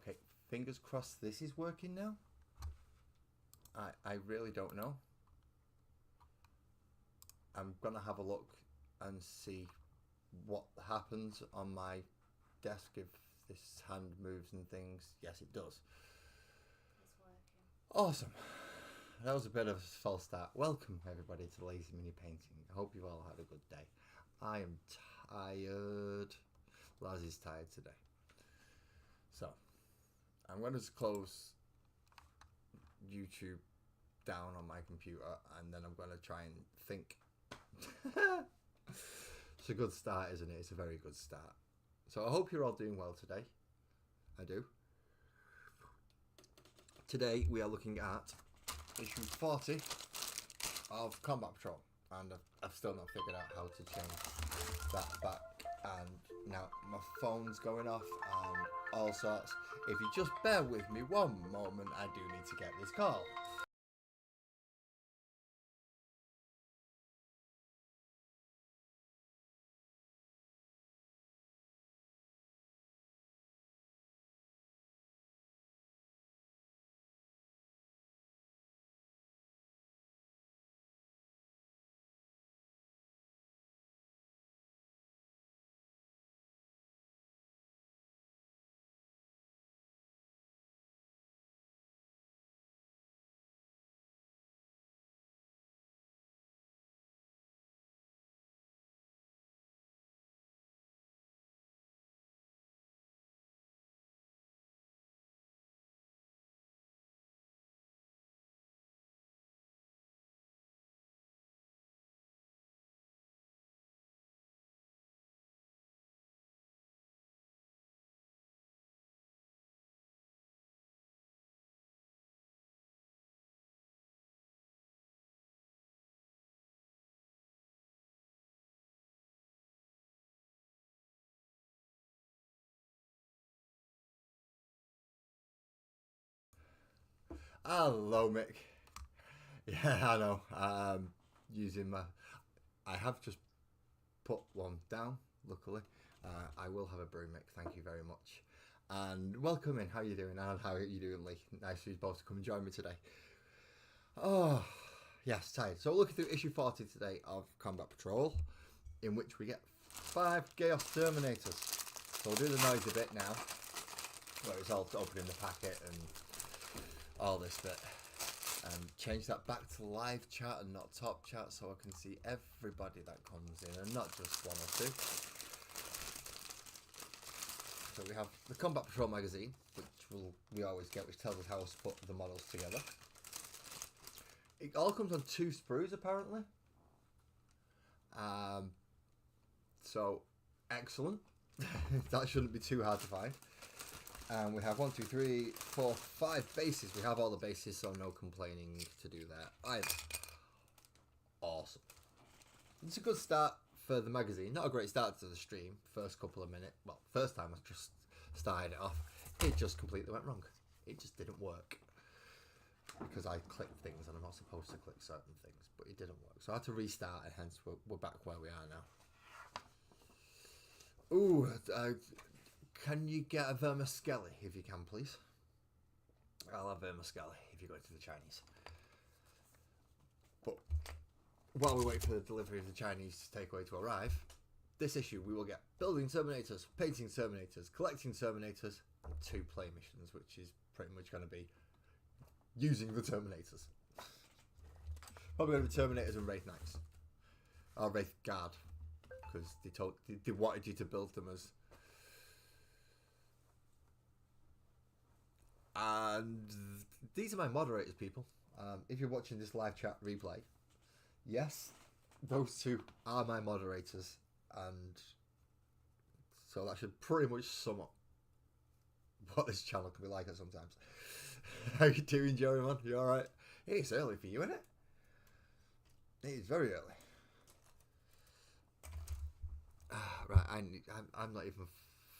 Okay, fingers crossed this is working now. I really don't know. I'm gonna have a look and see what happens on my desk if this hand moves and things. Yes, it does. It's working. Awesome. That was a bit of a false start. Welcome everybody to Lazy Mini Painting. I hope you've all had a good day. I am tired. Laz is tired today. So, I'm going to close YouTube down on my computer and then I'm going to try and think. It's a good start, isn't it? It's a very good start. So I hope you're all doing well today. I do. Today we are looking at issue 40 of Combat Patrol, and I've still not figured out how to change that back, and now my phone's going off and all sorts. If you just bear with me one moment, I do need to get this call. Hello, Mick. Yeah, I know. Using my, I have just put one down. Luckily, I will have a brew, Mick. Thank you very much, and welcome in. How you doing, and how are you doing, Lee? Nice for you both to come and join me today. Oh, yes, tired. So looking through issue 40 today of Combat Patrol, in which we get 5 Chaos Terminators. So we'll do the noisy bit now, where it's all opening the packet and all this bit, and change that back to live chat and not top chat so I can see everybody that comes in and not just one or two. So we have the Combat Patrol magazine, which we always get, which tells us how to put the models together. It all comes on 2 sprues apparently. So excellent. That shouldn't be too hard to find. And we have 1, 2, 3, 4, 5 bases. We have all the bases, so no complaining to do that either. Awesome. It's a good start for the magazine. Not a great start to the stream. First couple of minutes. Well, first time I just started it off. It just completely went wrong. It just didn't work. Because I clicked things and I'm not supposed to click certain things. But it didn't work. So I had to restart and hence we're back where we are now. Ooh, can you get a vermicelli if you can, please? I'll have vermicelli if you go to the Chinese. But while we wait for the delivery of the Chinese takeaway to arrive, this issue we will get building Terminators, painting Terminators, collecting Terminators, and 2 play missions, which is pretty much going to be using the Terminators. Probably going to be Terminators and Wraith Knights. Or Wraith Guard. Because they wanted you to build them as... And these are my moderators, people. If you're watching this live chat replay, yes, those 2 are my moderators, and so that should pretty much sum up what this channel can be like at sometimes. How you doing, Joey, man? You alright? It's early for you, isn't it? It is very early. Right, I'm not even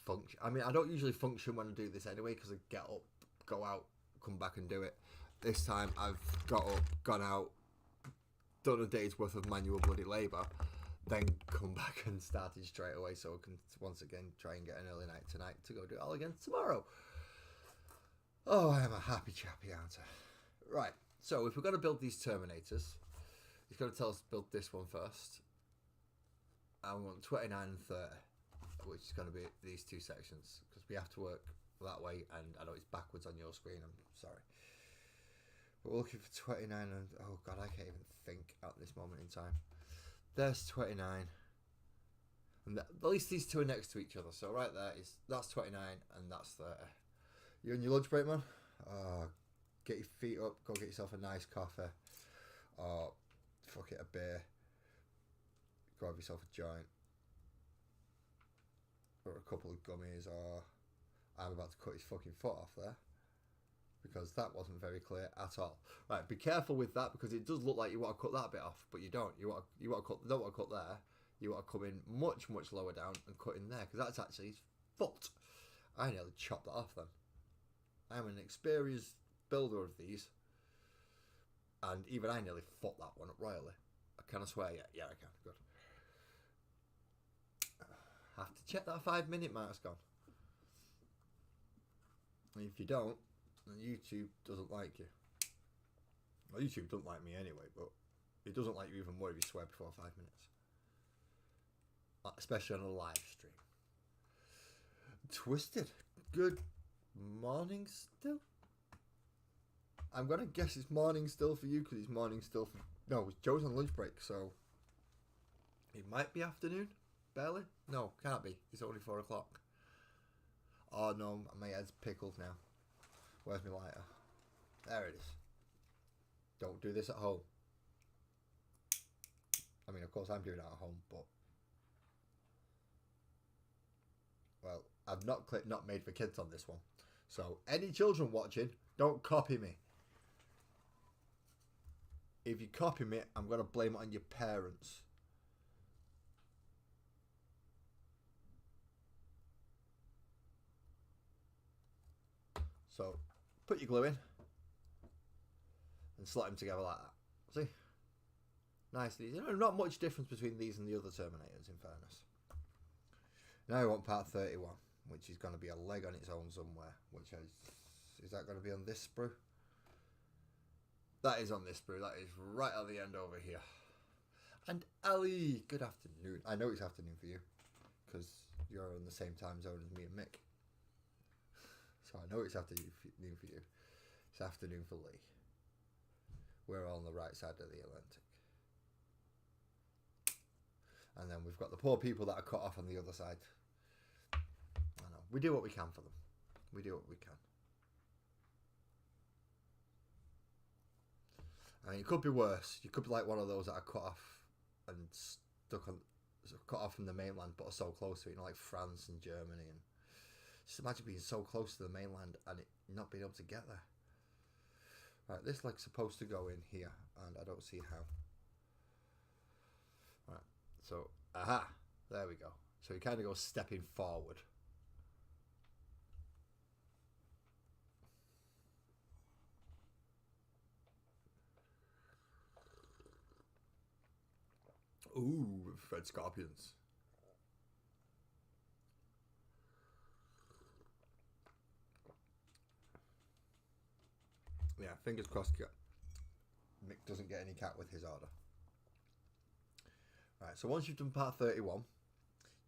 function. I mean, I don't usually function when I do this anyway, because I get up, go out, come back and do it. This time I've got up, gone out, done a day's worth of manual bloody labour, then come back and started straight away so I can once again try and get an early night tonight to go do it all again tomorrow. Oh, I am a happy chappy, aren't I? Right, so if we're going to build these Terminators, it's going to tell us to build this one first. I want 29 and 30, which is going to be these two sections, because we have to work that way, and I know it's backwards on your screen, I'm sorry. But we're looking for 29 and... oh god, I can't even think at this moment in time. There's 29. And at least these two are next to each other, so right there is... that's 29 and that's 30. You on your lunch break, man? Get your feet up, go get yourself a nice coffee. Or, fuck it, a beer. Go have yourself a joint. Or a couple of gummies, or... I'm about to cut his fucking foot off there. Because that wasn't very clear at all. Right, be careful with that, because it does look like you want to cut that bit off, but you don't. You want to cut, don't want to cut there. You want to come in much, much lower down and cut in there, because that's actually his foot. I nearly chopped that off then. I'm an experienced builder of these, and even I nearly fucked that one up royally. Can I swear? Yeah, I can. Good. Have to check that 5-minute mark's gone. And if you don't, then YouTube doesn't like you. Well, YouTube doesn't like me anyway, but it doesn't like you even more if you swear before 5 minutes. Especially on a live stream. Twisted. Good morning still? I'm going to guess it's morning still for you, because it's morning still for... no, Joe's on lunch break, so... it might be afternoon? Barely? No, can't be. It's only 4 o'clock. Oh no, my head's pickled now. Where's my lighter? There it is. Don't do this at home. I mean, of course I'm doing it at home, but... well, I've not clicked not made for kids on this one. So, any children watching, don't copy me. If you copy me, I'm going to blame it on your parents. So, put your glue in and slot them together like that. See? Nicely. You know, not much difference between these and the other Terminators, in fairness. Now we want part 31, which is going to be a leg on its own somewhere. Which is that going to be on this sprue? That is on this sprue. That is right at the end over here. And Ali, good afternoon. I know it's afternoon for you, because you're on the same time zone as me and Mick. So I know it's afternoon for you. It's afternoon for Lee. We're all on the right side of the Atlantic. And then we've got the poor people that are cut off on the other side. I know. We do what we can for them. We do what we can. I mean, it could be worse. You could be like one of those that are cut off and stuck on, cut off from the mainland, but are so close to it, you know, like France and Germany. And just imagine being so close to the mainland and it not being able to get there. Right, this leg's supposed to go in here, and I don't see how. Right, so, aha, there we go. So he kind of goes stepping forward. Ooh, red scorpions. Yeah, fingers crossed Mick doesn't get any cat with his order. Right, so once you've done part 31,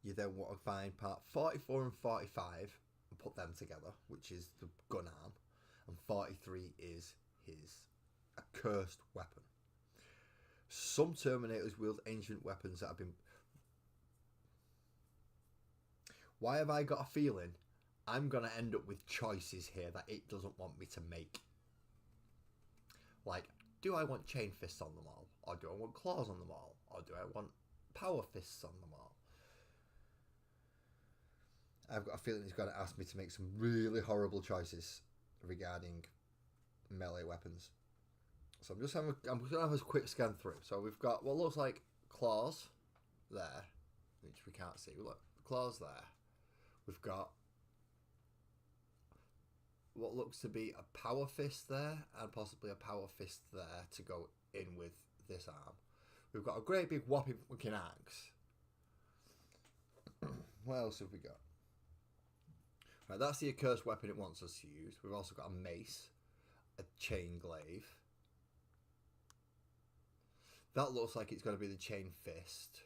you then want to find part 44 and 45 and put them together, which is the gun arm, and 43 is his accursed weapon. Some Terminators wield ancient weapons that have been... why have I got a feeling I'm going to end up with choices here that it doesn't want me to make? Like, do I want chain fists on them all? Or do I want claws on them all? Or do I want power fists on them all? I've got a feeling he's going to ask me to make some really horrible choices regarding melee weapons. So I'm going to have a quick scan through. So we've got what looks like claws there, which we can't see. Look, claws there. We've got what looks to be a power fist there, and possibly a power fist there to go in with this arm. We've got a great big whopping fucking axe. What else have we got? Right, that's the accursed weapon it wants us to use. We've also got a mace, a chain glaive. That looks like it's going to be the chain fist.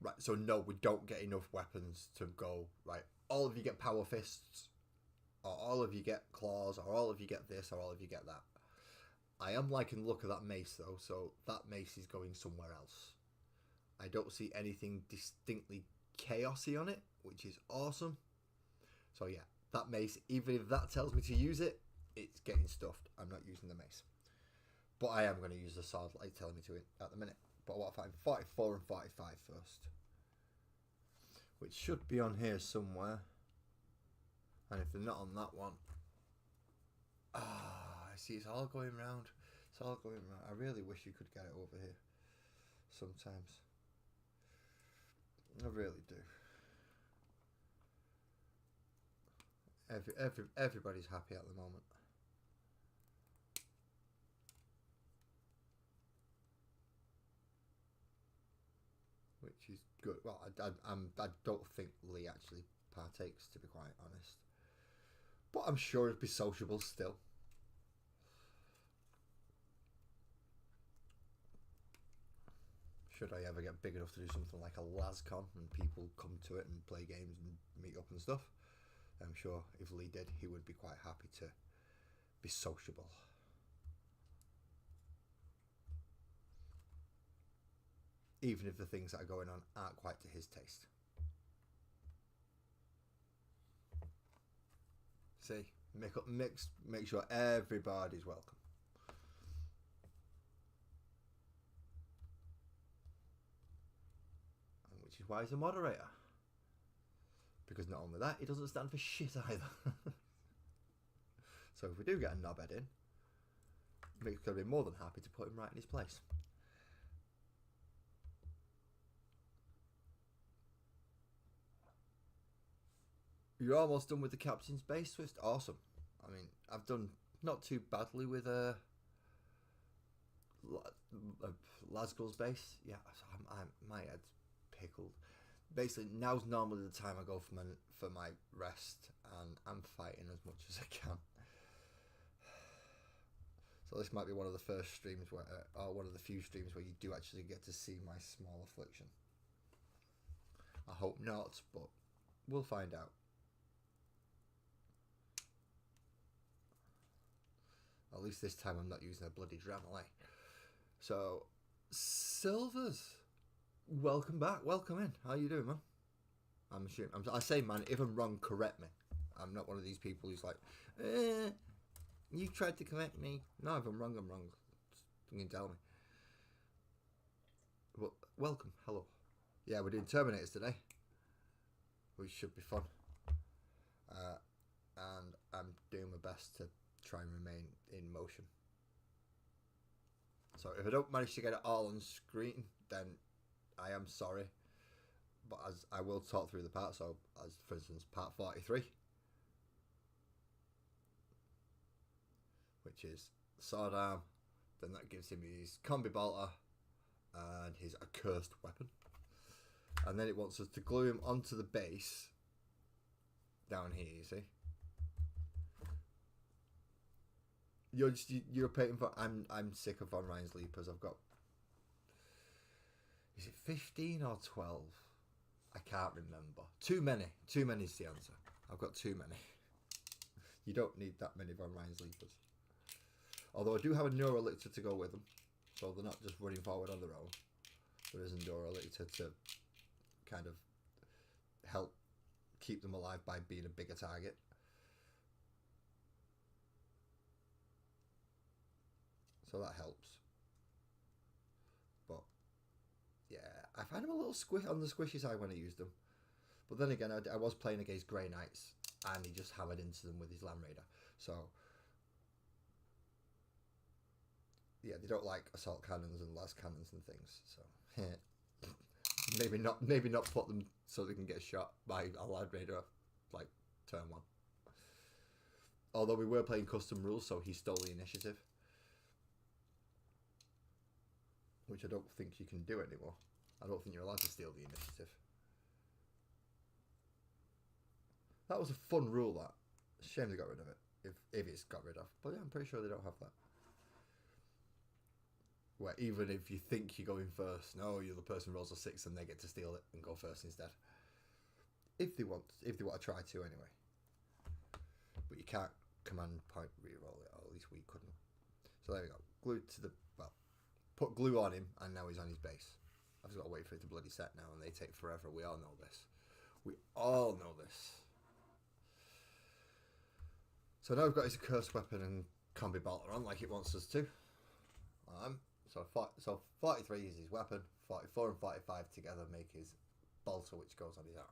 Right, so no, we don't get enough weapons to go, right, all of you get power fists, or all of you get claws, or all of you get this, or all of you get that. I am liking the look of that mace, though, so that mace is going somewhere else. I don't see anything distinctly chaosy on it, which is awesome. So yeah, that mace, even if that tells me to use it, it's getting stuffed. I'm not using the mace. But I am going to use the sword like telling me to it at the minute. But what I find 44 and 45 first. Which should be on here somewhere. And if they're not on that one... I see it's all going round. It's all going round. I really wish you could get it over here. Sometimes. I really do. Everybody's happy at the moment. Which is good. Well, I don't think Lee actually partakes, to be quite honest. But I'm sure it'd be sociable still. Should I ever get big enough to do something like a LasCon and people come to it and play games and meet up and stuff, I'm sure if Lee did, he would be quite happy to be sociable. Even if the things that are going on aren't quite to his taste. See, make sure everybody's welcome. And which is why he's a moderator. Because not only that, he doesn't stand for shit either. So if we do get a knobhead in, Mick's going to be more than happy to put him right in his place. You're almost done with the captain's base twist. Awesome. I mean, I've done not too badly with Lasgull's base. Yeah, my head's pickled. Basically, now's normally the time I go for my rest, and I'm fighting as much as I can. So this might be one of the first streams where, or one of the few streams where you do actually get to see my small affliction. I hope not, but we'll find out. At least this time I'm not using a bloody Dramolay. So, Silvers, welcome back. Welcome in. How you doing, man? I'm assuming. I say, man, if I'm wrong, correct me. I'm not one of these people who's like, you tried to correct me. No, if I'm wrong, I'm wrong. You can tell me. Well, welcome. Hello. Yeah, we're doing Terminators today, which should be fun. And I'm doing my best to try and remain in motion. So if I don't manage to get it all on screen, then I am sorry. But as I will talk through the parts, so as for instance part 43, which is sword arm, then that gives him his combi bolter and his accursed weapon. And then it wants us to glue him onto the base down here, you see. You're paying for. I'm sick of Von Ryan's Leapers. I've got. Is it 15 or 12? I can't remember. Too many. Too many is the answer. I've got too many. You don't need that many Von Ryan's Leapers. Although I do have a Neurolictor to go with them, so they're not just running forward on their own. There is a Neurolictor to kind of help keep them alive by being a bigger target. So that helps. But yeah, I find them a little on the squishy side when I use them. But then again, I was playing against Grey Knights and he just hammered into them with his Land Raider. So yeah, they don't like assault cannons and las cannons and things. So maybe not put them so they can get shot by a Land Raider like turn 1. Although we were playing custom rules, so he stole the initiative. Which I don't think you can do anymore. I don't think you're allowed to steal the initiative. That was a fun rule, that. Shame they got rid of it. If it's got rid of. But yeah, I'm pretty sure they don't have that. Where even if you think you're going first, no, you're the person who rolls a 6 and they get to steal it and go first instead. If they want to try to anyway. But you can't command point re-roll it, or at least we couldn't. So there we go. Glued to the, well, put glue on him and now he's on his base. I've just got to wait for it to bloody set now and they take forever. We all know this. We all know this. So now we've got his cursed weapon and combi bolter on like it wants us to. So 43 is his weapon, 44 and 45 together make his bolter, which goes on his arm.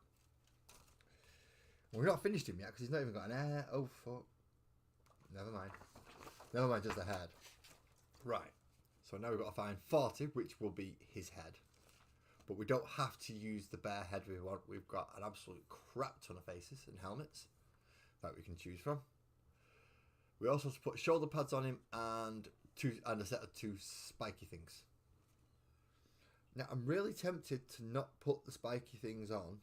Well, we've not finished him yet because he's not even got an air. Oh fuck. Never mind. Never mind, just a head. Right. So now we've got to find 40, which will be his head. But we don't have to use the bare head we want. We've got an absolute crap ton of faces and helmets that we can choose from. We also have to put shoulder pads on him and a set of 2 spiky things. Now I'm really tempted to not put the spiky things on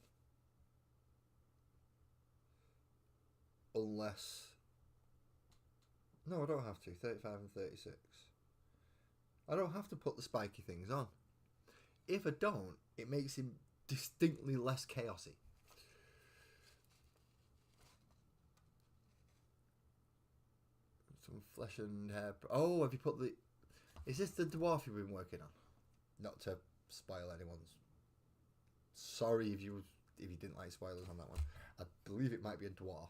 unless... No, I don't have to. 35 and 36. I don't have to put the spiky things on. If I don't, it makes him distinctly less chaosy. Some flesh and hair. Oh, have you put the... Is this the dwarf you've been working on? Not to spoil anyone's... Sorry if you didn't like spoilers on that one. I believe it might be a dwarf.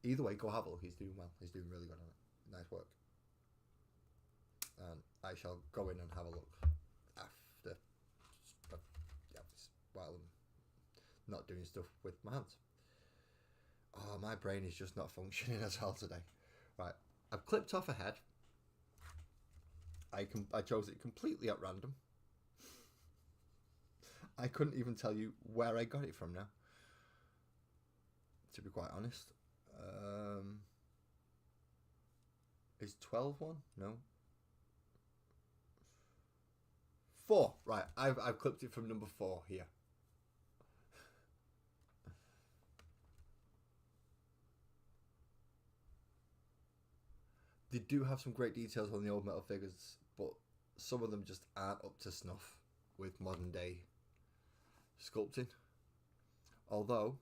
Either way, go have a look. He's doing well. He's doing really good on it. Nice work. And I shall go in and have a look after... while I'm not doing stuff with my hands. Oh, my brain is just not functioning at all today. Right, I've clipped off a head. I chose it completely at random. I couldn't even tell you where I got it from now, to be quite honest. Is 12 one? No. 4. Right, I've clipped it from number 4 here. They do have some great details on the old metal figures, but some of them just aren't up to snuff with modern day sculpting. Although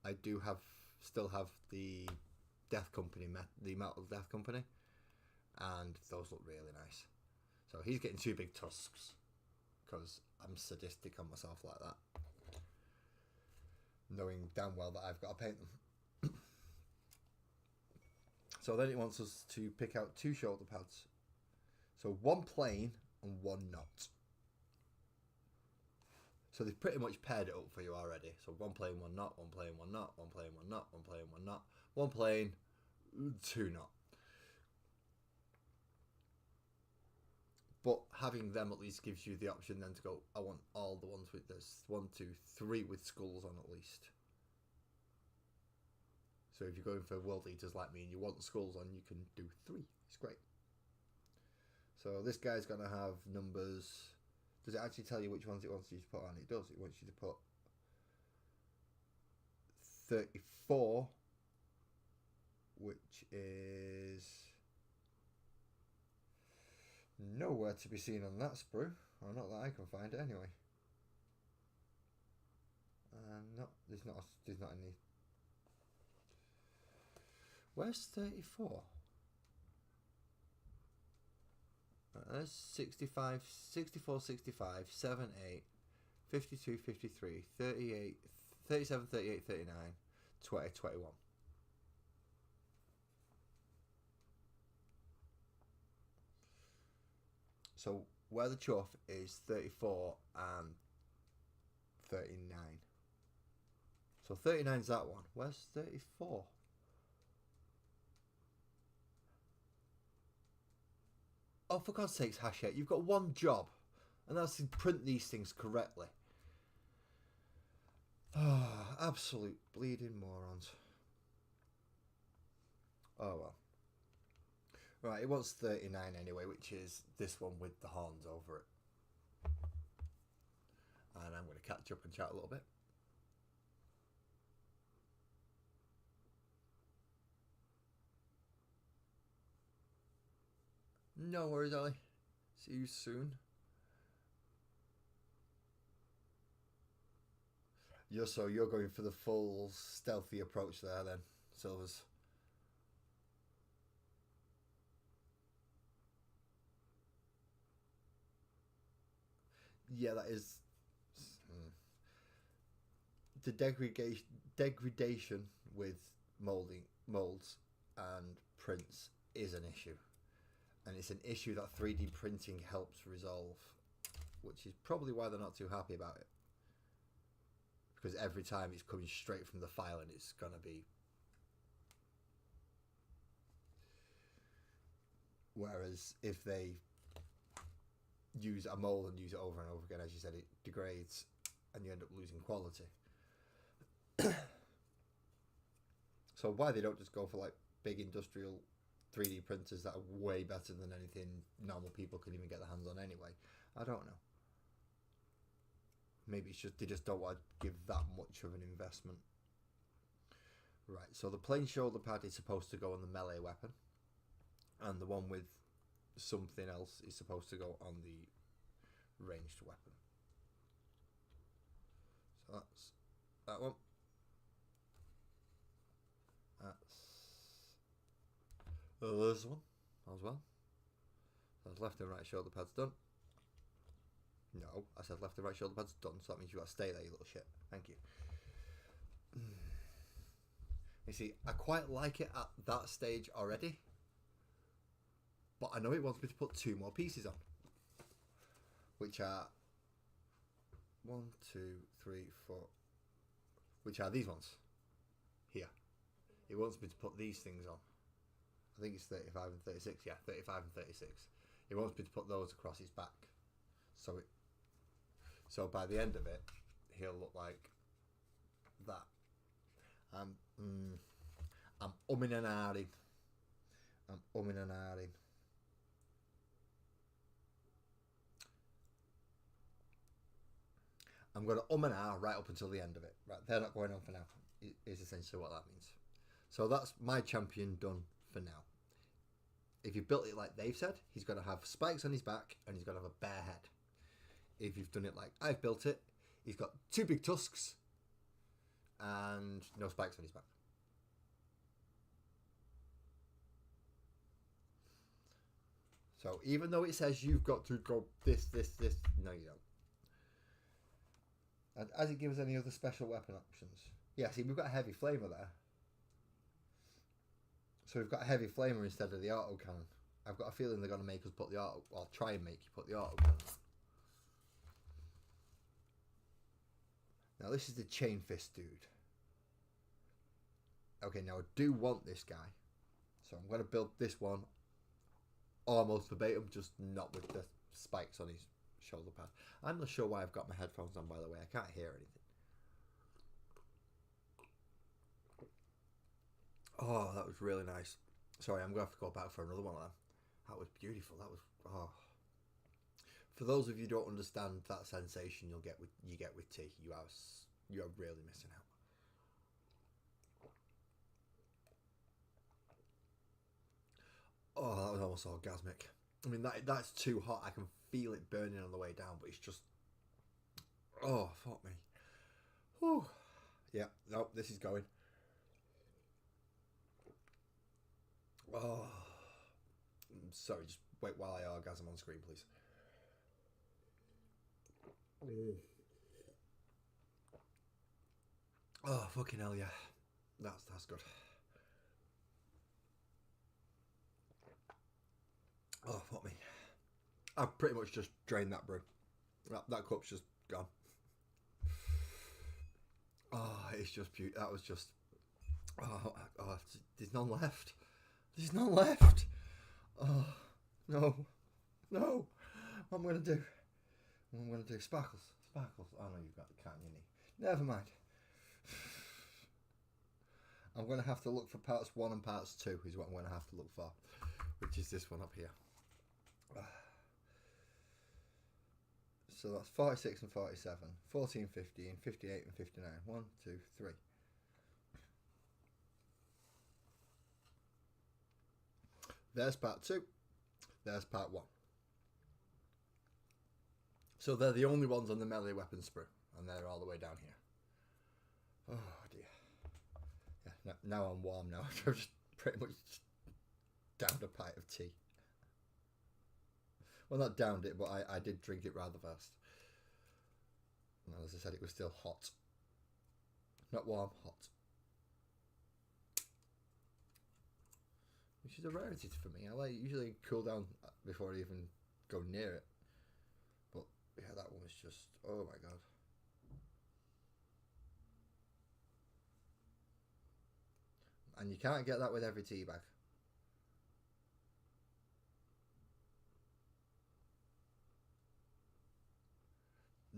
I do still have the Death Company, the Metal Death Company, and those look really nice. So he's getting 2 big tusks because I'm sadistic on myself like that, knowing damn well that I've got to paint them. So then it wants us to pick out 2 shoulder pads. So 1 plain and 1 knot. So they've pretty much paired it up for you already. So 1 plain, 1 knot, 1 plain, 1 knot, 1 plain, 1 knot, 1 plain, 1 knot, 1 plain, 2 knot. But having them at least gives you the option then to go, I want all the ones with this. 1, 2, 3 with skulls on at least. So if you're going for world eaters like me and you want skulls on, you can do 3. It's great. So this guy's going to have numbers. Does it actually tell you which ones it wants you to put on? It does. It wants you to put 34, which is nowhere to be seen on that sprue. Or not that I can find it anyway. There's not any. Where's 34? That's 65, 64, 65, 7, 8, 52, 53, 38, 37, 38, 39, 20, 21. So where the chuff is 34 and 39. So 39's that one. Where's 34? Oh, for God's sakes, Hachette, you've got 1 job, and that's to print these things correctly. Oh, absolute bleeding morons. Oh, well. Right, it wants 39 anyway, which is this one with the horns over it. And I'm going to catch up and chat a little bit. No worries, Ollie. See you soon. You're going for the full stealthy approach there then, Silvers. Yeah, that is the degradation with molds and prints is an issue, and it's an issue that 3D printing helps resolve, which is probably why they're not too happy about it, because every time it's coming straight from the file and it's gonna be. Whereas if they use a mold and use it over and over again, as you said, it degrades and you end up losing quality. So why they don't just go for like big industrial 3D printers that are way better than anything normal people can even get their hands on anyway, I don't know. Maybe it's just they just don't want to give that much of an investment. Right, so the plain shoulder pad is supposed to go on the melee weapon, and the one with something else is supposed to go on the ranged weapon. So that's that one. That's this one as well. So that's left and right shoulder pads done. No, I said left and right shoulder pads done, so that means you got to stay there, you little shit. Thank you. You see, I quite like it at that stage already, but I know it wants me to put 2 more pieces on, which are 1, 2, 3, 4, which are these ones here. It wants me to put these things on. I think it's 35 and 36. Yeah, 35 and 36. It wants me to put those across his back, so by the end of it, he'll look like that. I'm umming and ahhing. I'm going to and ah right up until the end of it. Right, they're not going on for now, is essentially what that means. So that's my champion done for now. If you built it like they've said, he's going to have spikes on his back and he's going to have a bare head. If you've done it like I've built it, he's got 2 big tusks and no spikes on his back. So even though it says you've got to go this, no you don't. And as it gives any other special weapon options. Yeah, see, we've got a heavy flamer there. So we've got a heavy flamer instead of the auto cannon. I've got a feeling they're going to make us put the auto... I'll try and make you put the auto cannon on. Now this is the chain fist dude. Okay, now I do want this guy. So I'm going to build this one almost verbatim, just not with the spikes on his shoulder pad. I'm not sure why I've got my headphones on, by the way. I can't hear anything. Oh, that was really nice. Sorry, I'm going to have to go back for another one of them. That was beautiful. That was... Oh. For those of you who don't understand that sensation you get with tea, you are really missing out. Oh, that was almost orgasmic. I mean, that's too hot. I can feel it burning on the way down, but it's just... Oh, fuck me. Whew. Yeah, no, this is going. Oh. Sorry, just wait while I orgasm on screen, please. Oh, fucking hell, yeah. That's good. Oh, fuck me. I've pretty much just drained that brew. That cup's just gone. Oh, it's just beautiful. That was just... Oh, there's none left. There's none left. Oh, no. No. What am I going to do? What am I going to do? Sparkles. Sparkles. Oh, no, you've got the cat in your knee. Never mind. I'm going to have to look for parts 1 and parts 2 is what I'm going to have to look for, which is this one up here. So that's 46 and 47, 14, 15, 58 and 59. 1, 2, 3. There's part 2. There's part one. So they're the only ones on the melee weapon sprue, and they're all the way down here. Oh dear. Yeah, now I'm warm now. I've just pretty much downed a pint of tea. Well, not downed it, but I did drink it rather fast. And as I said, it was still hot. Not warm, hot. Which is a rarity for me. I usually cool down before I even go near it. But yeah, that one was just, oh my god. And you can't get that with every tea bag.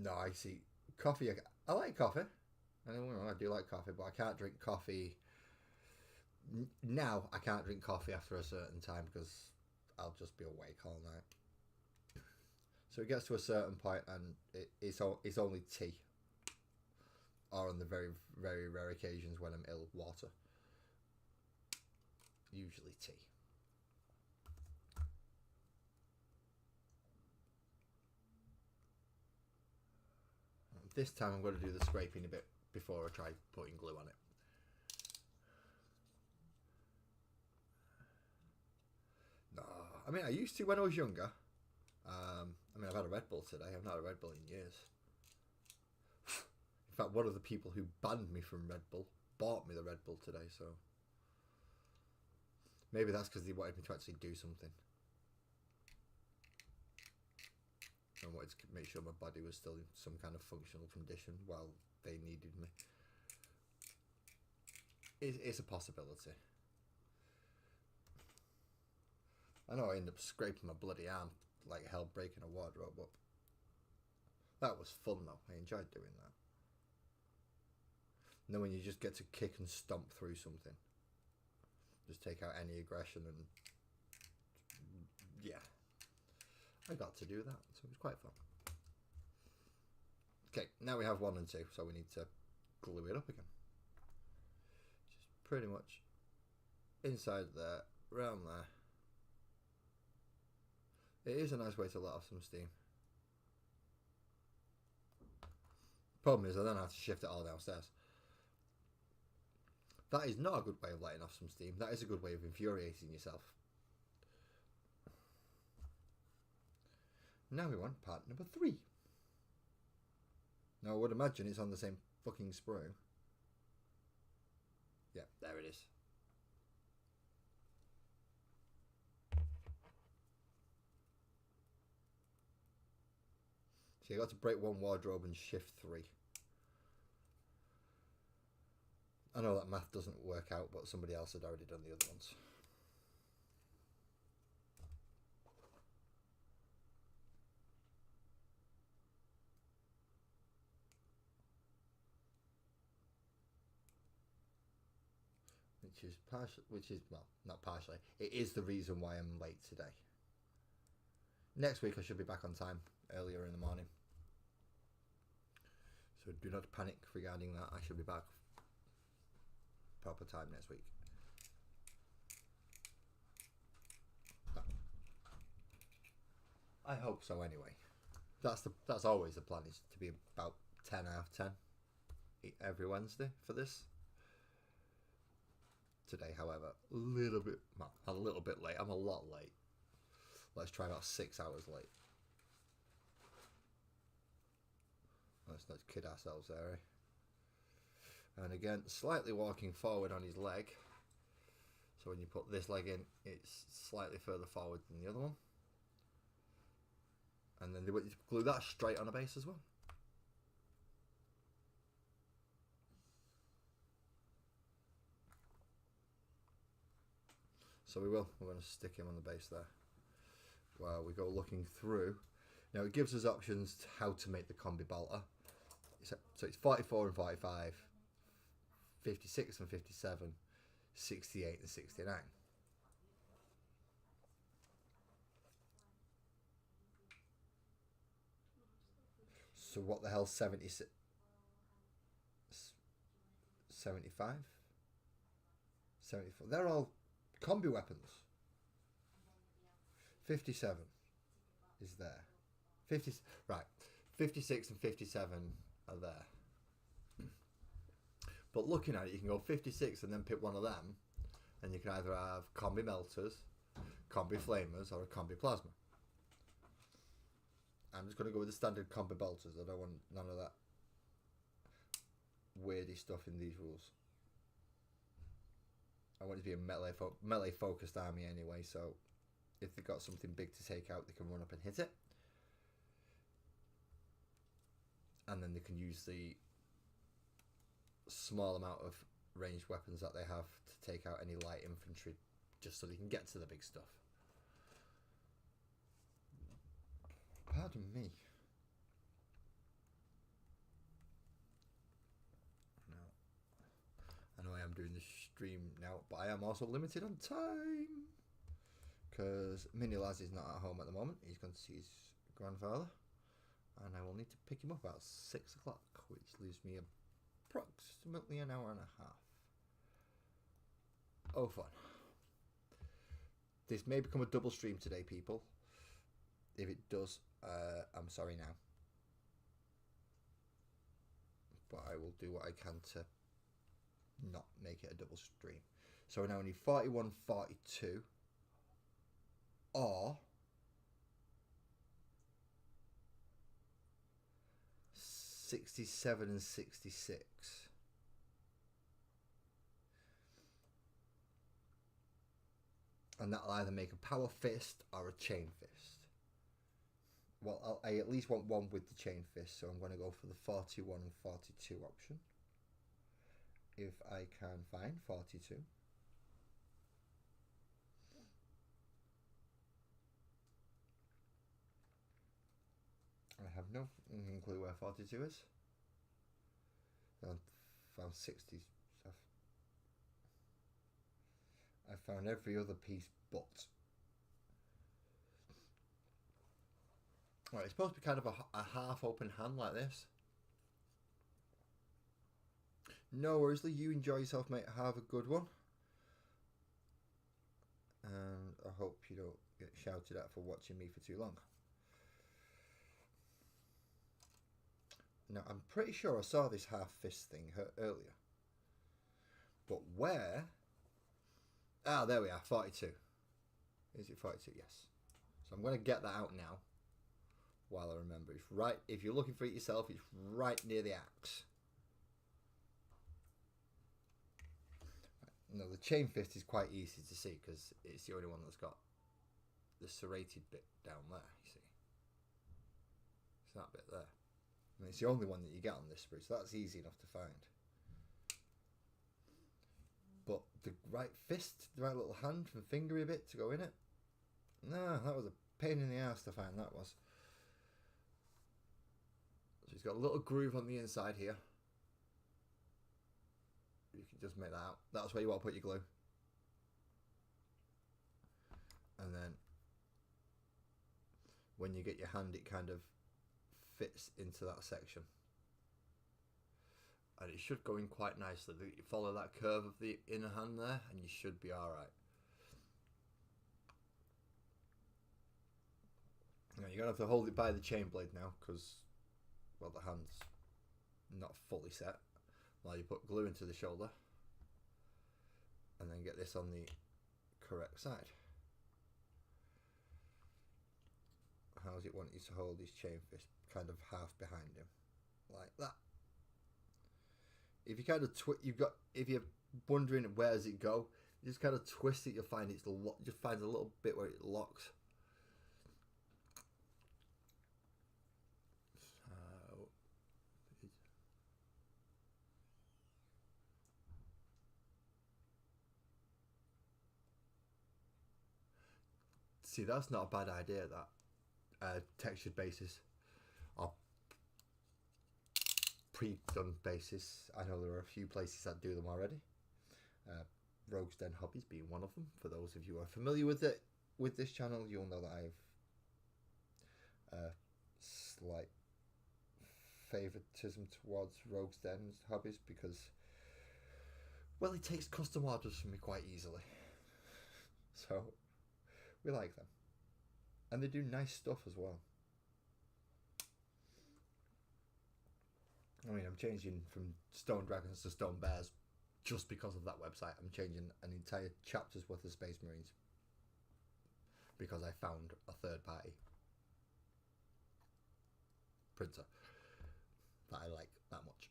No, I see. Coffee, I like coffee. I do like coffee, but I can't drink coffee. Now, I can't drink coffee after a certain time because I'll just be awake all night. So it gets to a certain point and it's only tea. Or on the very, very rare occasions when I'm ill, water. Usually tea. This time I'm going to do the scraping a bit before I try putting glue on it. No, I mean I used to when I was younger. I mean I've had a Red Bull today. I've not had a Red Bull in years. In fact, one of the people who banned me from Red Bull bought me the Red Bull today, so maybe that's because they wanted me to actually do something. I wanted to make sure my body was still in some kind of functional condition while they needed me. It's a possibility. I know I ended up scraping my bloody arm like hell breaking a wardrobe up. That was fun though. I enjoyed doing that. And then when you just get to kick and stomp through something. Just take out any aggression and yeah. I got to do that, so it was quite fun. Okay, now we have 1 and 2, so we need to glue it up again. Just pretty much inside there, around there. It is a nice way to let off some steam. Problem is, I then have to shift it all downstairs. That is not a good way of letting off some steam. That is a good way of infuriating yourself. Now we want part number 3. Now I would imagine it's on the same fucking sprue. Yeah, there it is. So you got to break 1 wardrobe and shift 3. I know that math doesn't work out, but somebody else had already done the other ones. Which is well, not partially. It is the reason why I'm late today. Next week I should be back on time, earlier in the morning. So do not panic regarding that. I should be back proper time next week. I hope so anyway. That's always the plan, is to be about 10 out of 10 every Wednesday for this. Today, however, a little bit late. I'm a lot late. Let's try about 6 hours late. Let's not kid ourselves there, eh? And again, slightly walking forward on his leg. So when you put this leg in, it's slightly further forward than the other one. And then they want you to glue that straight on a base as well. So we're going to stick him on the base there. While we go looking through. Now it gives us options to how to make the combi bolter. So it's 44 and 45, 56 and 57, 68 and 69. So what the hell, 76? 75? 74? They're all combi weapons. 57 is there. 50, right. 56 and 57 are there. But looking at it, you can go 56 and then pick one of them, and you can either have combi melters, combi flamers, or a combi plasma. I'm just going to go with the standard combi melters. I don't want none of that weirdy stuff in these rules. I want it to be a melee focused army anyway, so if they've got something big to take out, they can run up and hit it. And then they can use the small amount of ranged weapons that they have to take out any light infantry, just so they can get to the big stuff. Pardon me. No. I know I am doing the stream now, but I am also limited on time. Because Mini Laz is not at home at the moment. He's gone to see his grandfather. And I will need to pick him up about 6 o'clock, which leaves me approximately an hour and a half. Oh, fun. This may become a double stream today, people. If it does, I'm sorry now. But I will do what I can to not make it a double stream. So we now need 41, 42. Or 67 and 66. And that'll either make a power fist or a chain fist. Well, I at least want one with the chain fist, so I'm going to go for the 41 and 42 option. If I can find 42. I have no clue where 42 is. I found 60 stuff. I found every other piece but. Right, it's supposed to be kind of a half open hand like this. No worries, Lee. You enjoy yourself, mate. Have a good one. And I hope you don't get shouted at for watching me for too long. Now, I'm pretty sure I saw this half fist thing earlier. But where? Ah, there we are, 42. Is it 42? Yes. So I'm going to get that out now while I remember. It's right, if you're looking for it yourself, it's right near the axe. No, the chain fist is quite easy to see because it's the only one that's got the serrated bit down there, you see. It's that bit there. And it's the only one that you get on this sprue, so that's easy enough to find. But the right fist, the right little hand and fingery bit to go in it, no, that was a pain in the ass to find, that was. So it's got a little groove on the inside here. You can just make that out. That's where you want to put your glue. And then when you get your hand, it kind of fits into that section. And it should go in quite nicely. You follow that curve of the inner hand there and you should be alright. Now you're going to have to hold it by the chain blade now because, well, the hand's not fully set. While you put glue into the shoulder and then get this on the correct side. How does it want you to hold his chain fist? Kind of half behind him, like that. If you kind of if you're wondering where does it go, you just kind of twist it. You'll find it's just finds a little bit where it locks. See, that's not a bad idea. That textured bases or pre-done bases. I know there are a few places that do them already. Rogue's Den Hobbies being one of them. For those of you who are familiar with it, with this channel, you'll know that I have a slight favoritism towards Rogue's Den Hobbies because, well, he takes custom orders from me quite easily. So we like them. And they do nice stuff as well. I mean, I'm changing from Stone Dragons to Stone Bears just because of that website. I'm changing an entire chapter's worth of Space Marines because I found a third party printer that I like that much.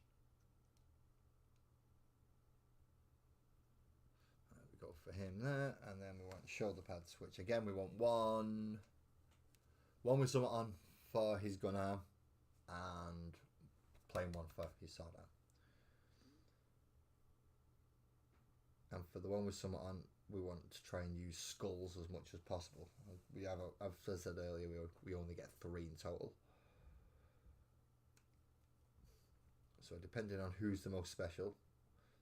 We go for him there, and then we want shoulder pads, which again we want one with something on for his gun arm, and plain one for his sword arm. And for the one with something on, we want to try and use skulls as much as possible. We have, as I said earlier, we only get 3 in total. So depending on who's the most special,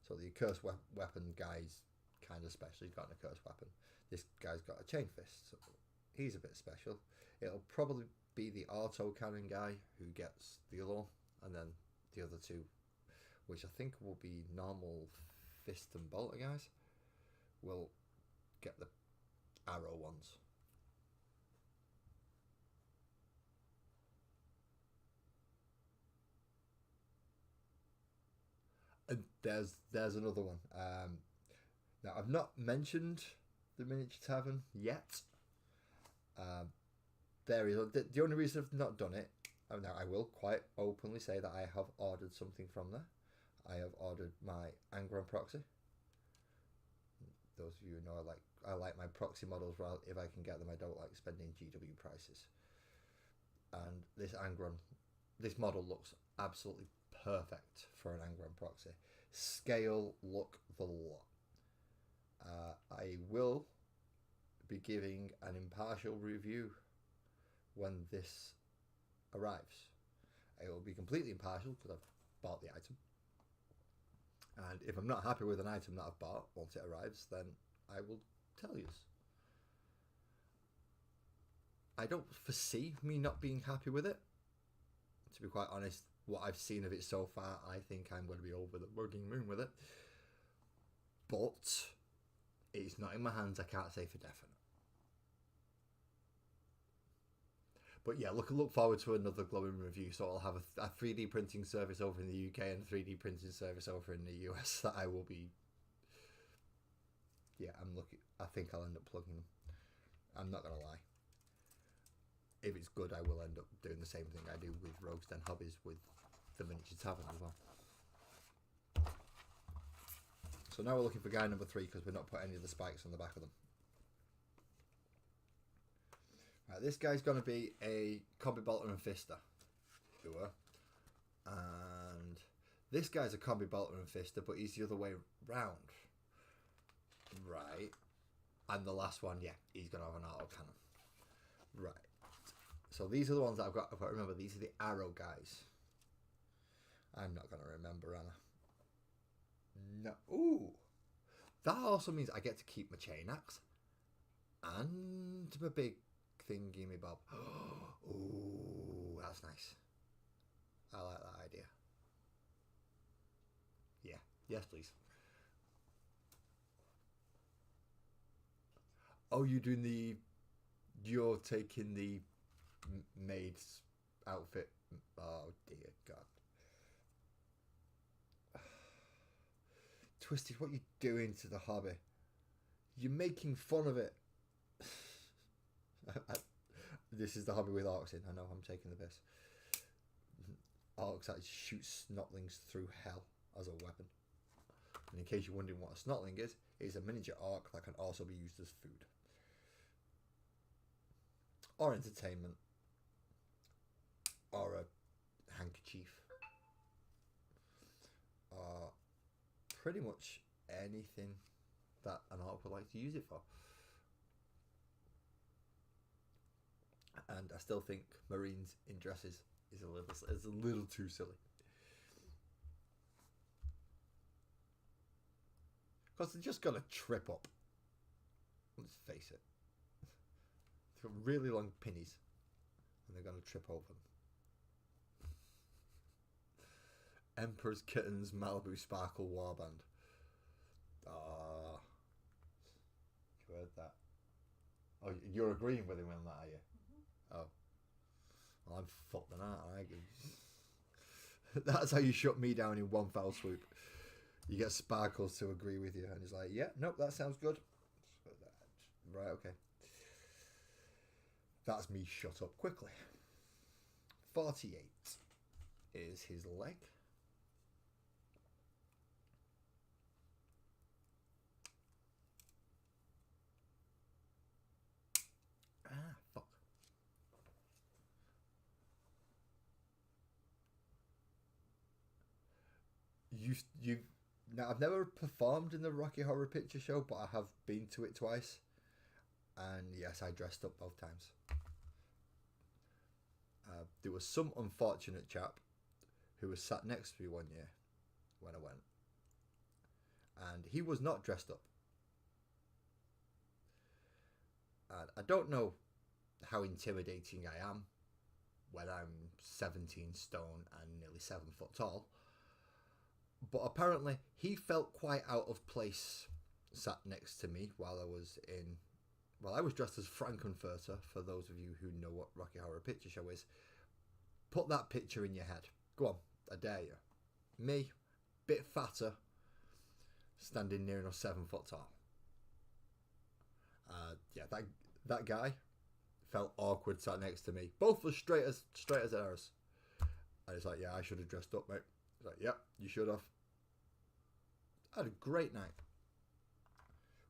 so the cursed weapon guy's kind of special. He's got a cursed weapon. This guy's got a chain fist, so he's a bit special. It'll probably be the auto cannon guy who gets the other one, and then the other 2, which I think will be normal fist and bolter guys, will get the arrow ones. And there's another one. Now I've not mentioned the miniature tavern yet. There is the only reason I've not done it. Now I will quite openly say that I have ordered something from there. I have ordered my Angron proxy. Those of you who know I like my proxy models. Well, if I can get them, I don't like spending GW prices. And this Angron, this model looks absolutely perfect for an Angron proxy. Scale, look, the lot. I will be giving an impartial review when this arrives. It will be completely impartial because I've bought the item. And if I'm not happy with an item that I've bought once it arrives, then I will tell you. I don't foresee me not being happy with it. To be quite honest, what I've seen of it so far, I think I'm going to be over the bugging moon with it. But it's not in my hands, I can't say for definite. But yeah, look forward to another glowing review. So I'll have a 3D printing service over in the UK and a 3D printing service over in the US that I will be... Yeah, I think I'll end up plugging them. I'm not going to lie. If it's good, I will end up doing the same thing I do with Rogue's Den Hobbies with the miniature tavern as well. So now we're looking for guy number 3 because we're not put any of the spikes on the back of them. Right, this guy's going to be a Combi Bolter and Fister. And this guy's a Combi Bolter and Fister, but he's the other way round. Right. And the last one, yeah, he's going to have an auto cannon. Right. So these are the ones that I've got to remember. These are the arrow guys. I'm not going to remember, Anna. No. Ooh. That also means I get to keep my chain axe. And my big thingy me bob. Ooh, that's nice. I like that idea. Yeah. Yes, please. Oh, you're taking the maid's outfit. Oh dear God. Twisted, what are you doing to the hobby? You're making fun of it. This is the hobby with orcs in. I know I'm taking the piss. Orcs actually shoot snotlings through hell as a weapon. And in case you're wondering what a snotling is, it's a miniature orc that can also be used as food. Or entertainment. Or a handkerchief. Or pretty much anything that an orc would like to use it for. And I still think Marines in dresses is a little too silly. Because they're just going to trip up. Let's face it. They've got really long pinnies. And they're going to trip over them. Emperor's Kittens Malibu Sparkle Warband. You heard that? Oh, you're agreeing with him on that, are you? Well, I'm fucked than that. That's how you shut me down in one foul swoop. You get Sparkles to agree with you, and he's like, "Yeah, nope, that sounds good." Right, okay. That's me shut up quickly. 48 is his leg. Ah, fuck. You now I've never performed in the Rocky Horror Picture Show, but I have been to it twice. And yes, I dressed up both times. There was some unfortunate chap who was sat next to me one year when I went, and he was not dressed up. And I don't know how intimidating I am when I'm 17 stone and nearly 7 foot tall, but apparently he felt quite out of place sat next to me while I was in. Well, I was dressed as Frankenfurter, for those of you who know what Rocky Horror Picture Show is. Put that picture in your head. Go on, I dare you. Me, bit fatter, standing near enough 7 foot tall. Yeah, that guy felt awkward sat next to me. Both were straight as arrows. And it's like, yeah, I should have dressed up, mate. He's like, yeah, you should have. I had a great night.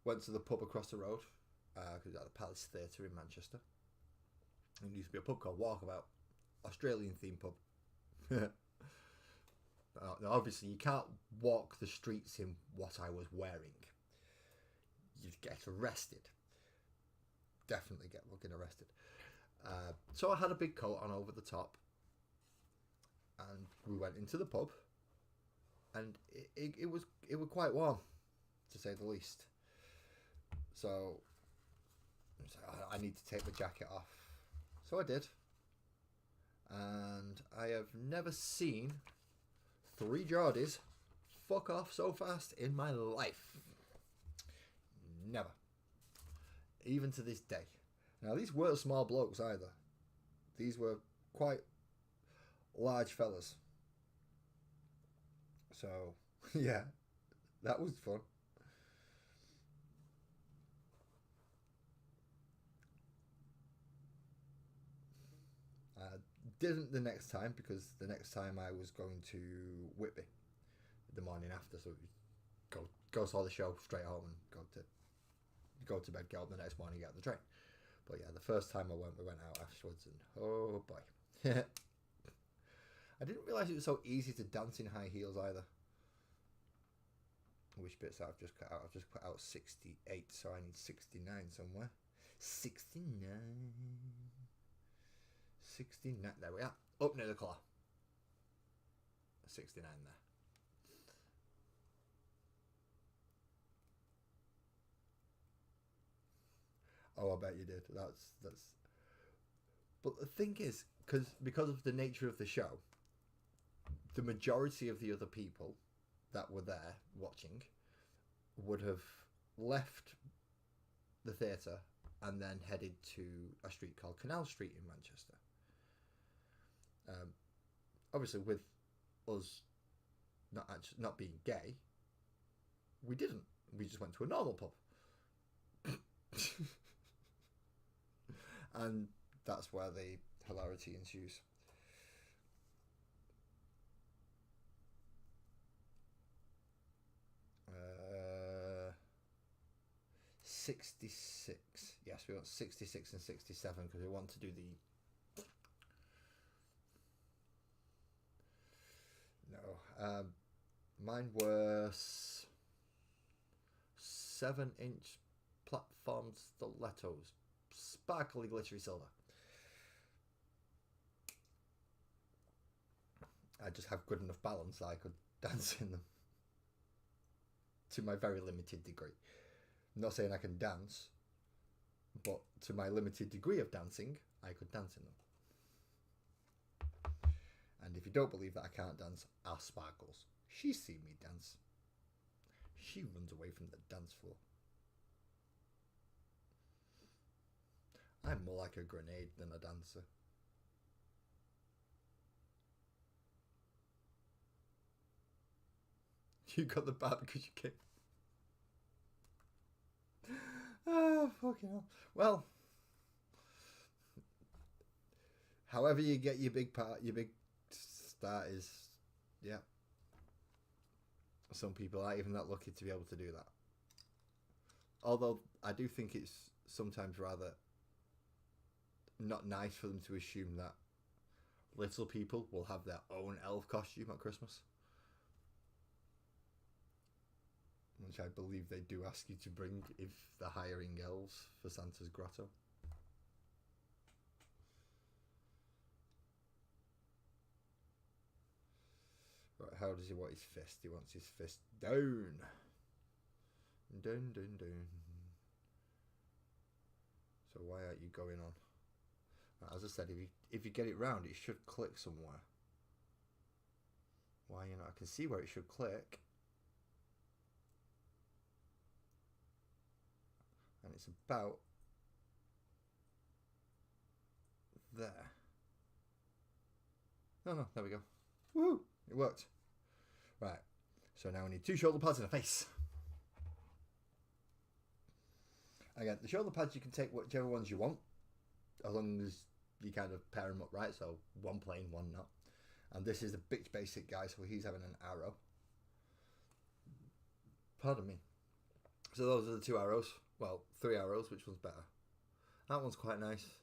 Went to the pub across the road, because it was at the Palace Theatre in Manchester. And there used to be a pub called Walkabout, Australian themed pub. Now, obviously, you can't walk the streets in what I was wearing. You'd get arrested. Definitely get fucking arrested. So I had a big coat on over the top, and we went into the pub, and it was quite warm, to say the least. So I need to take the jacket off. So I did. And I have never seen 3 Geordies fuck off so fast in my life. Never. Even to this day. Now, these weren't small blokes either. These were quite large fellas. So, yeah, that was fun. Didn't the next time, because the next time I was going to Whitby the morning after, so go saw the show straight home and go to bed, get up the next morning, get on the train. But yeah, the first time we went out afterwards, and oh boy. I didn't realise it was so easy to dance in high heels either. Which bits I've just cut out? I've just put out 68, so I need 69 somewhere. 69. 69, there we are. Up near the claw. 69 there. Oh, I bet you did. That's. But the thing is, because of the nature of the show, the majority of the other people that were there watching would have left the theatre and then headed to a street called Canal Street in Manchester. Obviously, with us not being gay, we didn't. We just went to a normal pub. And that's where the hilarity ensues. Uh, 66. Yes, we want 66 and 67 because we want to do the... No. Mine were 7-inch platform stilettos. Sparkly, glittery silver. I just have good enough balance that I could dance in them. To my very limited degree. I'm not saying I can dance, but to my limited degree of dancing, I could dance in them. And if you don't believe that I can't dance, ask Sparkles. She's seen me dance. She runs away from the dance floor. I'm more like a grenade than a dancer. You got the bat because you came. Oh, fucking hell. Well, however you get your big start is, yeah. Some people aren't even that lucky to be able to do that. Although I do think it's sometimes rather not nice for them to assume that little people will have their own elf costume at Christmas. Which I believe they do ask you to bring if they're hiring elves for Santa's grotto. Right, how does he want his fist? He wants his fist down. Down, down, down. So why aren't you going on? As I said, if you get it round, it should click somewhere. Why you know? I can see where it should click. And it's about there. No, there we go. Woo! It worked. Right. So now we need 2 shoulder pads and a face. Again, the shoulder pads, you can take whichever ones you want, as long as you kind of pair them up right. So one plain, one not. And this is the bitch basic guy, so he's having an arrow. Pardon me. So those are the 2 arrows. Well, 3 arrows. Which one's better? That one's quite nice.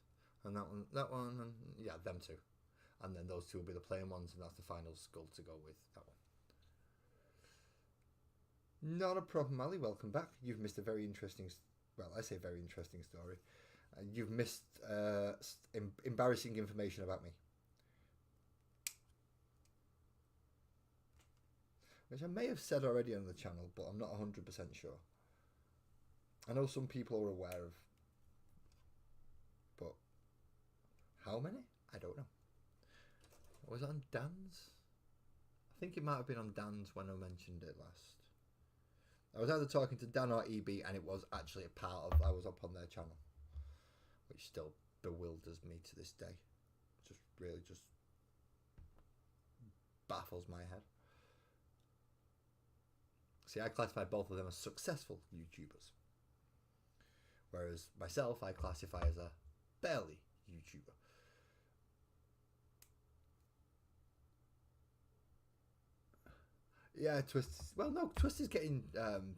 And that one, and yeah, them 2. And then those 2 will be the plain ones, and that's the final skull to go with that one. Not a problem, Ali. Welcome back. You've missed a very interesting, well, I say very interesting story. You've missed embarrassing information about me. Which I may have said already on the channel, but I'm not 100% sure. I know some people are aware of, but how many? I don't know. Was it on Dan's? I think it might have been on Dan's when I mentioned it last. I was either talking to Dan or EB, and it was actually a part of, I was up on their channel, which still bewilders me to this day. Just really just baffles my head. See, I classify both of them as successful YouTubers. Whereas myself, I classify as a barely YouTuber. Yeah, Twist. Well, no, Twist is getting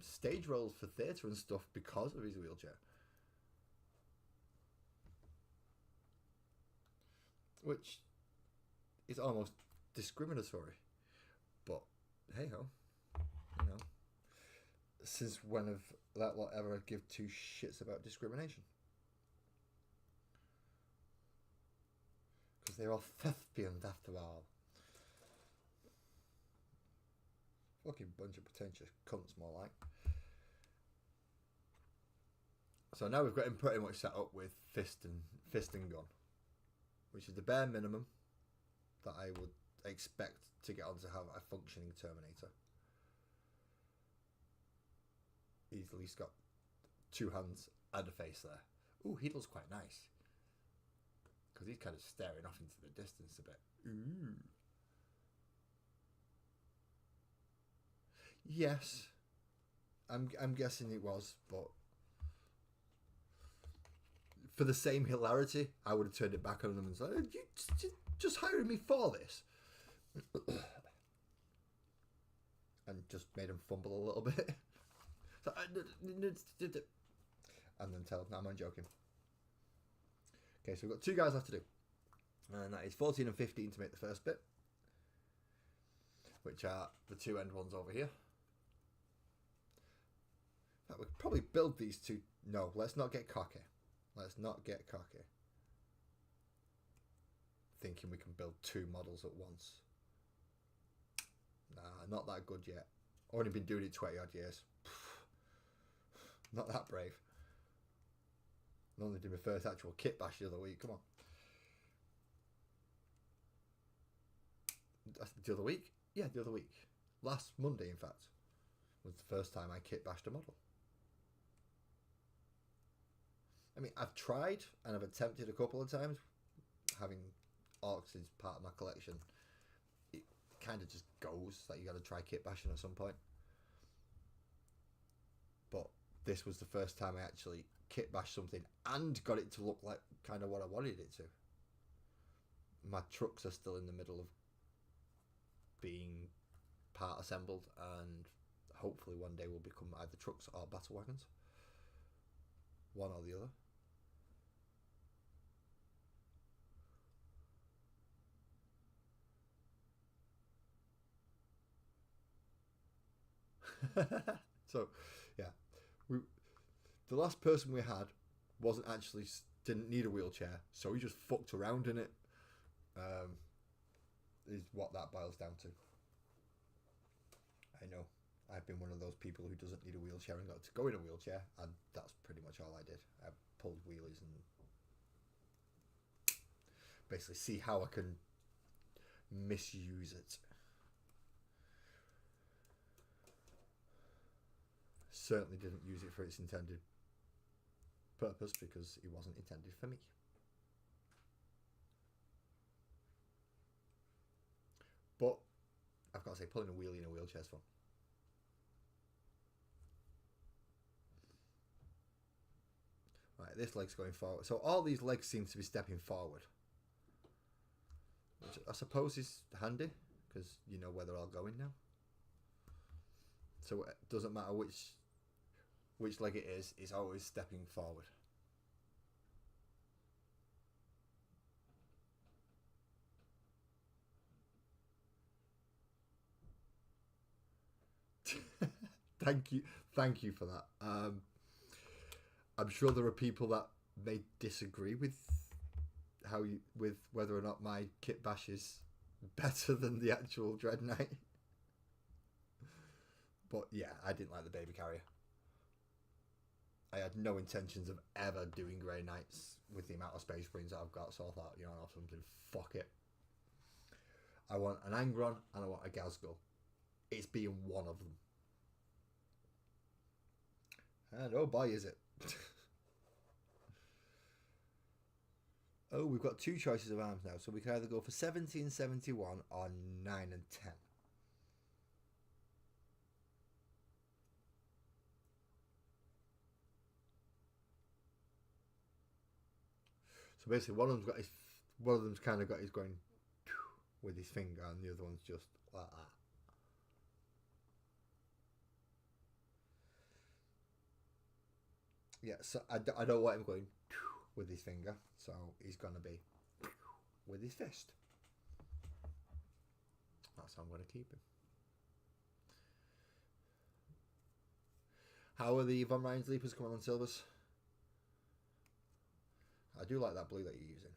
stage roles for theatre and stuff because of his wheelchair. Which is almost discriminatory. But, hey ho. You know. Since when have that lot ever give 2 shits about discrimination? Because they're all thespians after all. Fucking bunch of pretentious cunts, more like. So now we've got him pretty much set up with fist and gun, which is the bare minimum that I would expect to get on to have a functioning Terminator. He's at least got 2 hands and a face there. Ooh, he looks quite nice. Because he's kind of staring off into the distance a bit. Ooh. Yes. I'm guessing it was, but for the same hilarity, I would have turned it back on them and said, you just hiring me for this? And just made him fumble a little bit. So, and then tell him, no, I'm joking. Okay, so we've got 2 guys left to do. And that is 14 and 15 to make the first bit. Which are the 2 end ones over here. In fact, we could probably build these 2. No, let's not get cocky. Let's not get cocky. Thinking we can build 2 models at once. Nah, not that good yet. Only been doing it 20 odd years. Not that brave. I only did my first actual kit bash the other week. Come on. The other week? Yeah, the other week. Last Monday, in fact, was the first time I kit bashed a model. I mean, I've tried and I've attempted a couple of times. Having orcs as part of my collection, it kind of just goes that you got to try kit bashing at some point. but this was the first time I actually kit bashed something and got it to look like kind of what I wanted it to. My trucks are still in the middle of being part assembled, and hopefully one day will become either trucks or battle wagons, one or the other. So, yeah, the last person we had wasn't actually didn't need a wheelchair, so he just fucked around in it. Is what that boils down to. I know I've been one of those people who doesn't need a wheelchair and got to go in a wheelchair, and that's pretty much all I did. I pulled wheelies and basically see how I can misuse it. Certainly didn't use it for its intended purpose because it wasn't intended for me. But I've got to say, pulling a wheelie in a wheelchair is fun. Right, this leg's going forward. So all these legs seem to be stepping forward, which I suppose is handy because you know where they're all going now. So it doesn't matter which leg it is, it's always stepping forward. Thank you for that. I'm sure there are people that may disagree with with whether or not my kit bash is better than the actual Dread Knight. But yeah, I didn't like the baby carrier. I had no intentions of ever doing Grey Knights with the amount of space marines that I've got, so I thought, you know, something, fuck it. I want an Angron and I want a Gazgul. It's being one of them. And oh boy, is it. Oh, we've got two choices of arms now, so we can either go for 70 and 71 or 9 and 10. So basically, one of them's kind of got his going with his finger, and the other one's just like that. Yeah, so I don't want him going with his finger, so he's gonna be with his fist. That's how I'm gonna keep him. How are the Von Ryan's Leapers coming on silvers? I do like that blue that you're using.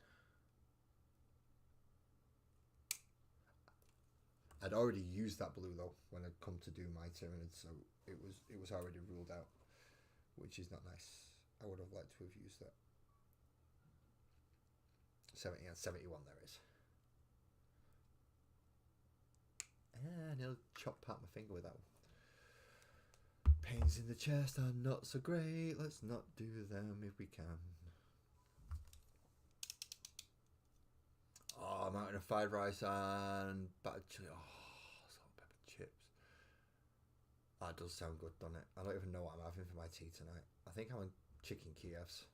I'd already used that blue though when I'd come to do my Tyranids, so it was already ruled out, which is not nice. I would have liked to have used that. 70 and 71 there is. And he'll chop part my finger with that one. Pains in the chest are not so great. Let's not do them if we can. Oh, mountain of fried rice and battered chili. Oh, salt and pepper chips. That does sound good, doesn't it? I don't even know what I'm having for my tea tonight. I think I'm on chicken Kievs.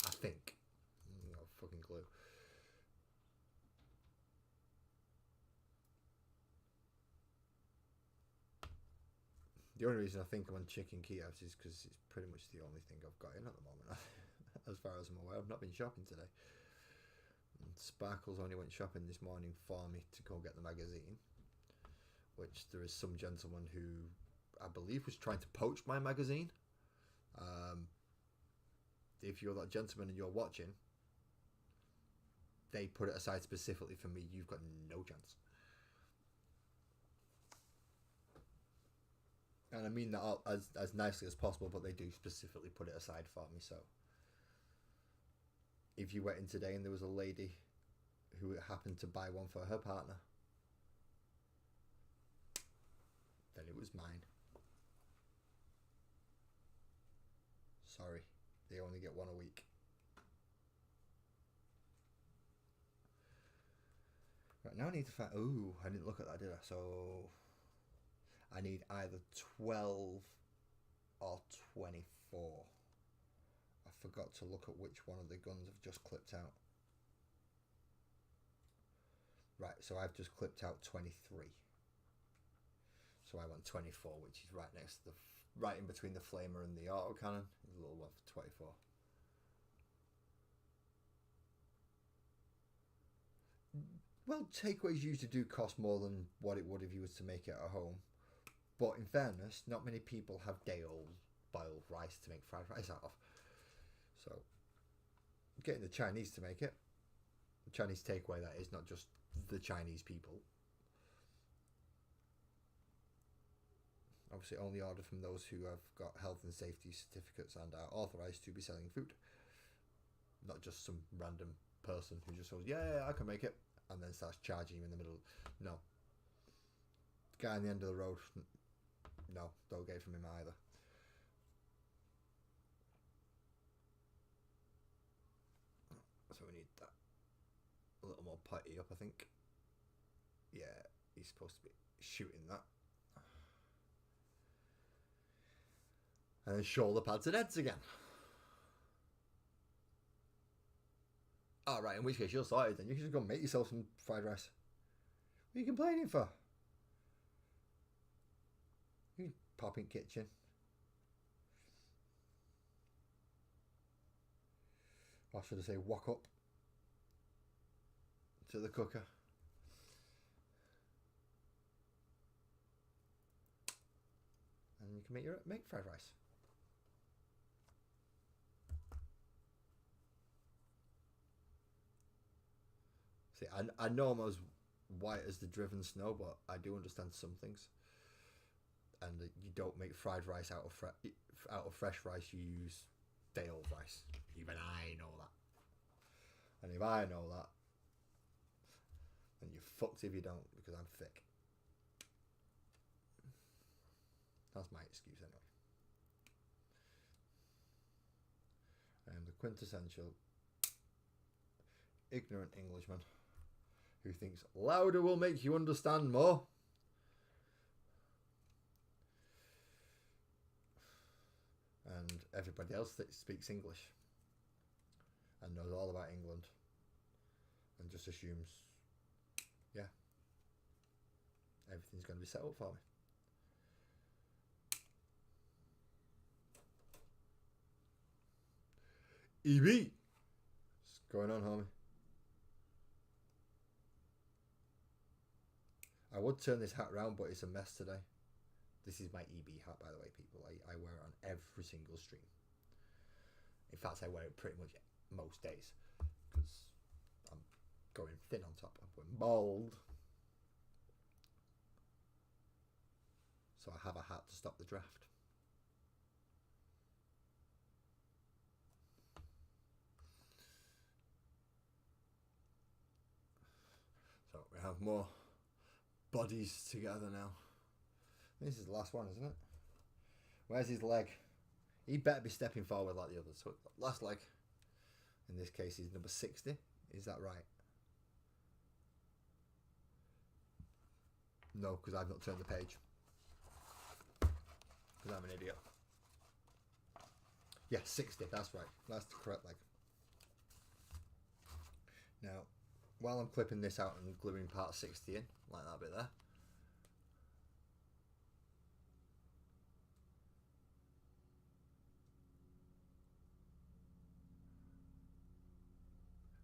I think. No fucking clue. The only reason I think I'm on chicken Kievs is because it's pretty much the only thing I've got in at the moment. As far as I'm aware, I've not been shopping today. And Sparkles only went shopping this morning for me to go get the magazine, which there is some gentleman who I believe was trying to poach my magazine. If you're that gentleman and you're watching, they put it aside specifically for me. You've got no chance. And I mean that as nicely as possible, but they do specifically put it aside for me. So if you went in today and there was a lady who happened to buy one for her partner, then it was mine. Sorry, they only get one a week. Right, now I need to find... Ooh, I didn't look at that, did I? So I need either 12 or 24. I forgot to look at which one of the guns I've just clipped out. Right, so I've just clipped out 23. So I want 24, which is right next to right in between the flamer and the autocannon. There's a little one for 24. Well, takeaways usually do cost more than what it would if you was to make it at home. But in fairness, not many people have day-old boiled rice to make fried rice out of. So, getting the Chinese to make it, the Chinese takeaway that is, not just the Chinese people. Obviously, only order from those who have got health and safety certificates and are authorised to be selling food. Not just some random person who just goes, yeah, I can make it, and then starts charging you in the middle. No. Guy on the end of the road, no, don't get it from him either. So we need that a little more putty up, I think. Yeah, he's supposed to be shooting that. And then shoulder pads and heads again. Alright, in which case you're sorted then. You can just go make yourself some fried rice. What are you complaining for? You can pop in kitchen. Or should I say walk up to the cooker. And you can make fried rice. See, I know I'm as white as the driven snow, but I do understand some things. And you don't make fried rice out of fresh rice. You use day-old rice. Even I know that. And if I know that, then you're fucked if you don't, because I'm thick. That's my excuse anyway. I am the quintessential ignorant Englishman who thinks louder will make you understand more. And everybody else that speaks English and knows all about England and just assumes, yeah, everything's going to be set up for me. EB! What's going on, homie? I would turn this hat around, but it's a mess today. This is my EB hat, by the way, people. I wear it on every single stream. In fact, I wear it pretty much most days because I'm going thin on top. I'm going bald. So I have a hat to stop the draft. So we have more bodies together now. This is the last one, isn't it? Where's his leg? He better be stepping forward like the others. So last leg, in this case, is number 60. Is that right? No, because I've not turned the page. Because I'm an idiot. Yeah, 60, that's right. That's the correct leg. Now, while I'm clipping this out and gluing part 60 in, like that bit there,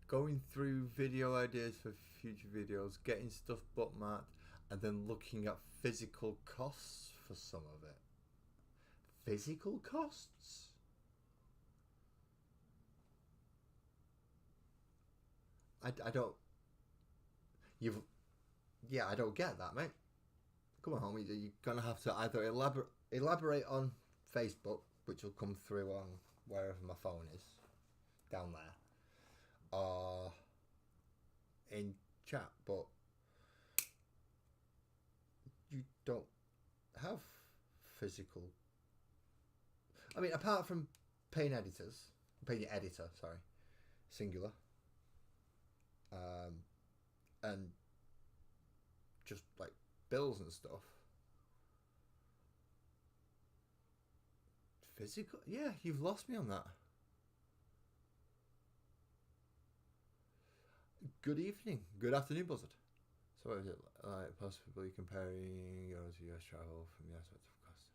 going through video ideas for future videos, getting stuff bookmarked, and then looking at physical costs for some of it. Physical costs? I don't... I don't get that, mate. Come on, homie. You're going to have to either elaborate on Facebook, which will come through on wherever my phone is, down there, or in chat, but you don't have physical... I mean, apart from paying your editor, sorry, singular, and just like bills and stuff, Physical? Yeah, you've lost me on that. Good evening. Good afternoon, Buzzard. So what is it like possibly comparing yours to US travel from the aspect of cost?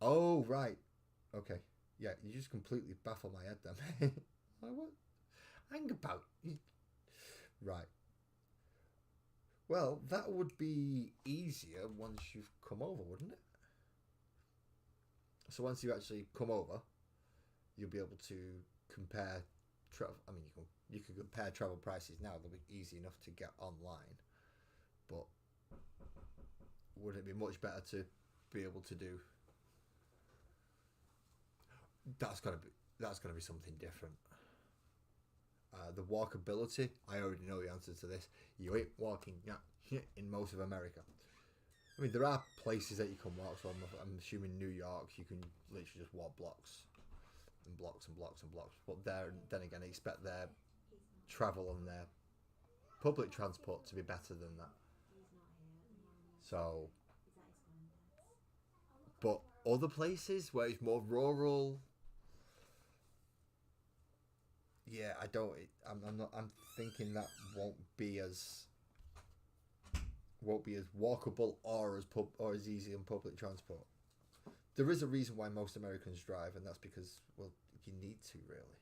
Oh, right. Okay. Yeah, you just completely baffle my head then. Like, what? Hang about. Right. Well, that would be easier once you've come over, wouldn't it? So once you actually come over, you'll be able to compare travel. I mean, you can compare travel prices now. They'll be easy enough to get online. But wouldn't it be much better to be able to do? That's gotta be something different. The walkability, I already know the answer to this. You ain't walking in most of America. I mean, there are places that you can walk. So I'm assuming New York, you can literally just walk blocks and blocks and blocks and blocks. But then again, I expect their travel and their public transport to be better than that. So, but other places where it's more rural, yeah, I don't. I'm not. I'm thinking that won't be as walkable or as easy in public transport. There is a reason why most Americans drive, and that's because, well, you need to, really.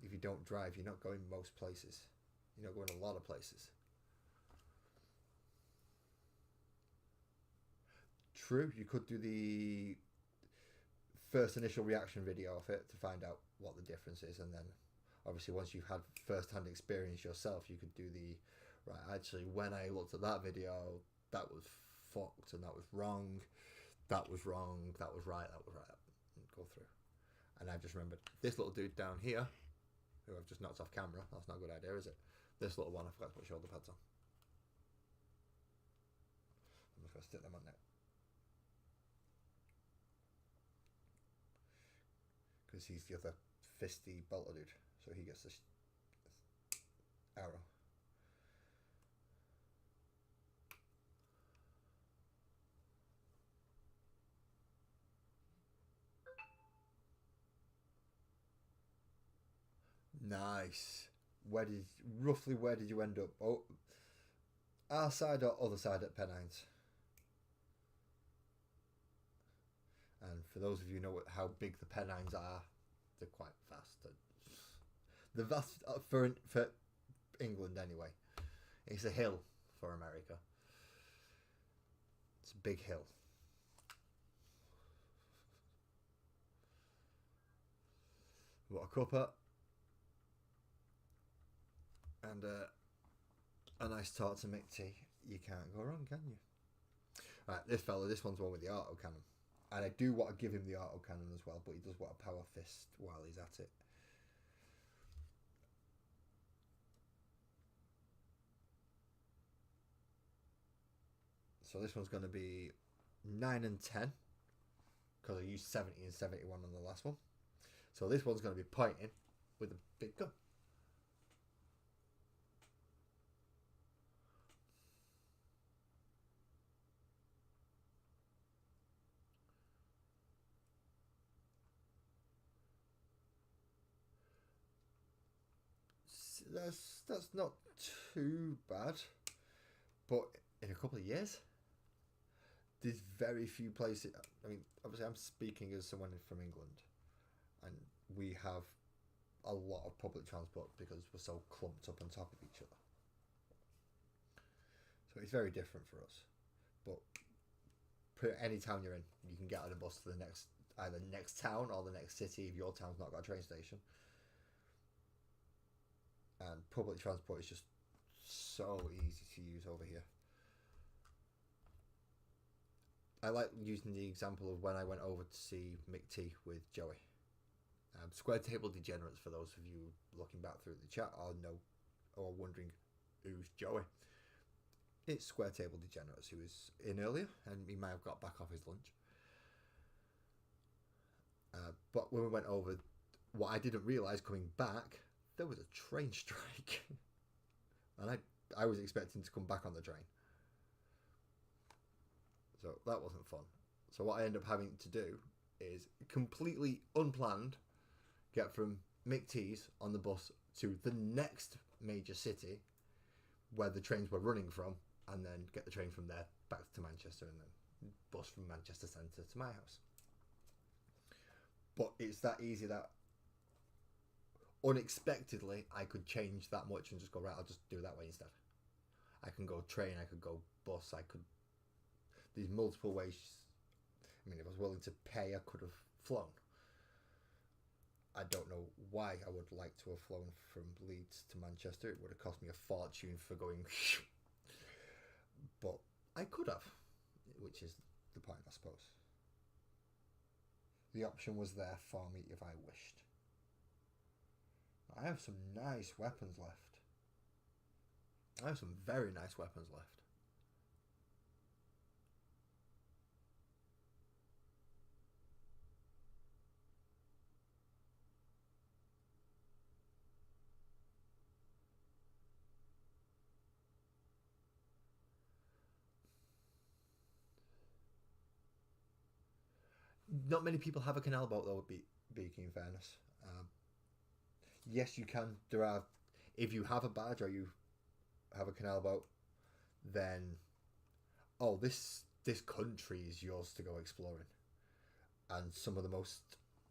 If you don't drive, you're not going most places. You're not going a lot of places. True, you could do the first initial reaction video of it to find out what the difference is, and then obviously once you've had first-hand experience yourself, you could do the right. Actually, when I looked at that video, that was fucked, and that was wrong. That was wrong. That was right. That was right. And go through, and I just remembered this little dude down here, who I've just knocked off camera. That's not a good idea, is it? This little one, I forgot to put shoulder pads on. I'm just gonna stick them on now. Because he's the other fisty bolter dude, so he gets this arrow. Nice. Where did you end up? Oh, our side or other side at Pennines? And for those of you who know how big the Pennines are, they're quite vast. They're vast for England anyway. It's a hill for America. It's a big hill. What a cuppa. And a nice talk to Mick T. You can't go wrong, can you? Right, this one's one with the auto cannon. And I do want to give him the auto cannon as well, but he does want a power fist while he's at it. So this one's going to be 9 and 10, because I used 70 and 71 on the last one. So this one's going to be pointing with a big gun. That's not too bad, but in a couple of years, there's very few places. I mean, obviously, I'm speaking as someone from England, and we have a lot of public transport because we're so clumped up on top of each other. So it's very different for us. But any town you're in, you can get on a bus to the either next town or the next city if your town's not got a train station. And public transport is just so easy to use over here. I like using the example of when I went over to see Mick T with Joey. Square Table Degenerates, for those of you looking back through the chat or wondering who's Joey. It's Square Table Degenerates, who was in earlier, and he might have got back off his lunch. But when we went over, what I didn't realise coming back, there was a train strike. And I was expecting to come back on the train. So that wasn't fun. So what I ended up having to do is completely unplanned. Get from McTee's on the bus to the next major city where the trains were running from, and then get the train from there back to Manchester, and then bus from Manchester Centre to my house. But it's that easy that unexpectedly I could change that much and just go, right, I'll just do it that way instead. I can go train, I could go bus, I could... There's multiple ways. I mean, if I was willing to pay, I could have flown. I don't know why I would like to have flown from Leeds to Manchester. It would have cost me a fortune for going... But I could have, which is the point, I suppose. The option was there for me if I wished. I have some nice weapons left. I have some very nice weapons left. Not many people have a canal boat though, Beaky, in fairness. Yes, you can. There are, if you have a badge or you have a canal boat, then this country is yours to go exploring, and some of the most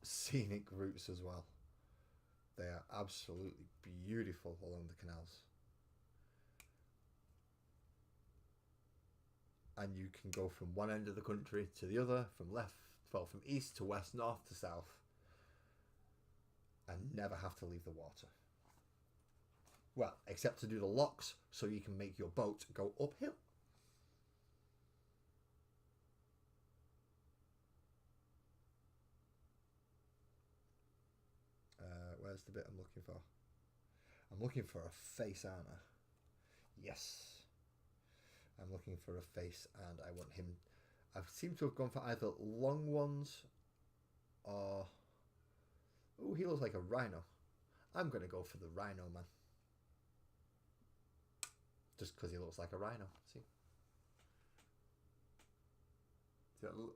scenic routes as well. They are absolutely beautiful along the canals, and you can go from one end of the country to the other, from east to west, north to south, and never have to leave the water. Well, except to do the locks so you can make your boat go uphill. Where's the bit I'm looking for? I'm looking for a face, aren't I? Yes. I'm looking for a face, and I want him... I seem to have gone for either long ones or... Oh, he looks like a rhino. I'm going to go for the rhino, man. Just because he looks like a rhino. See?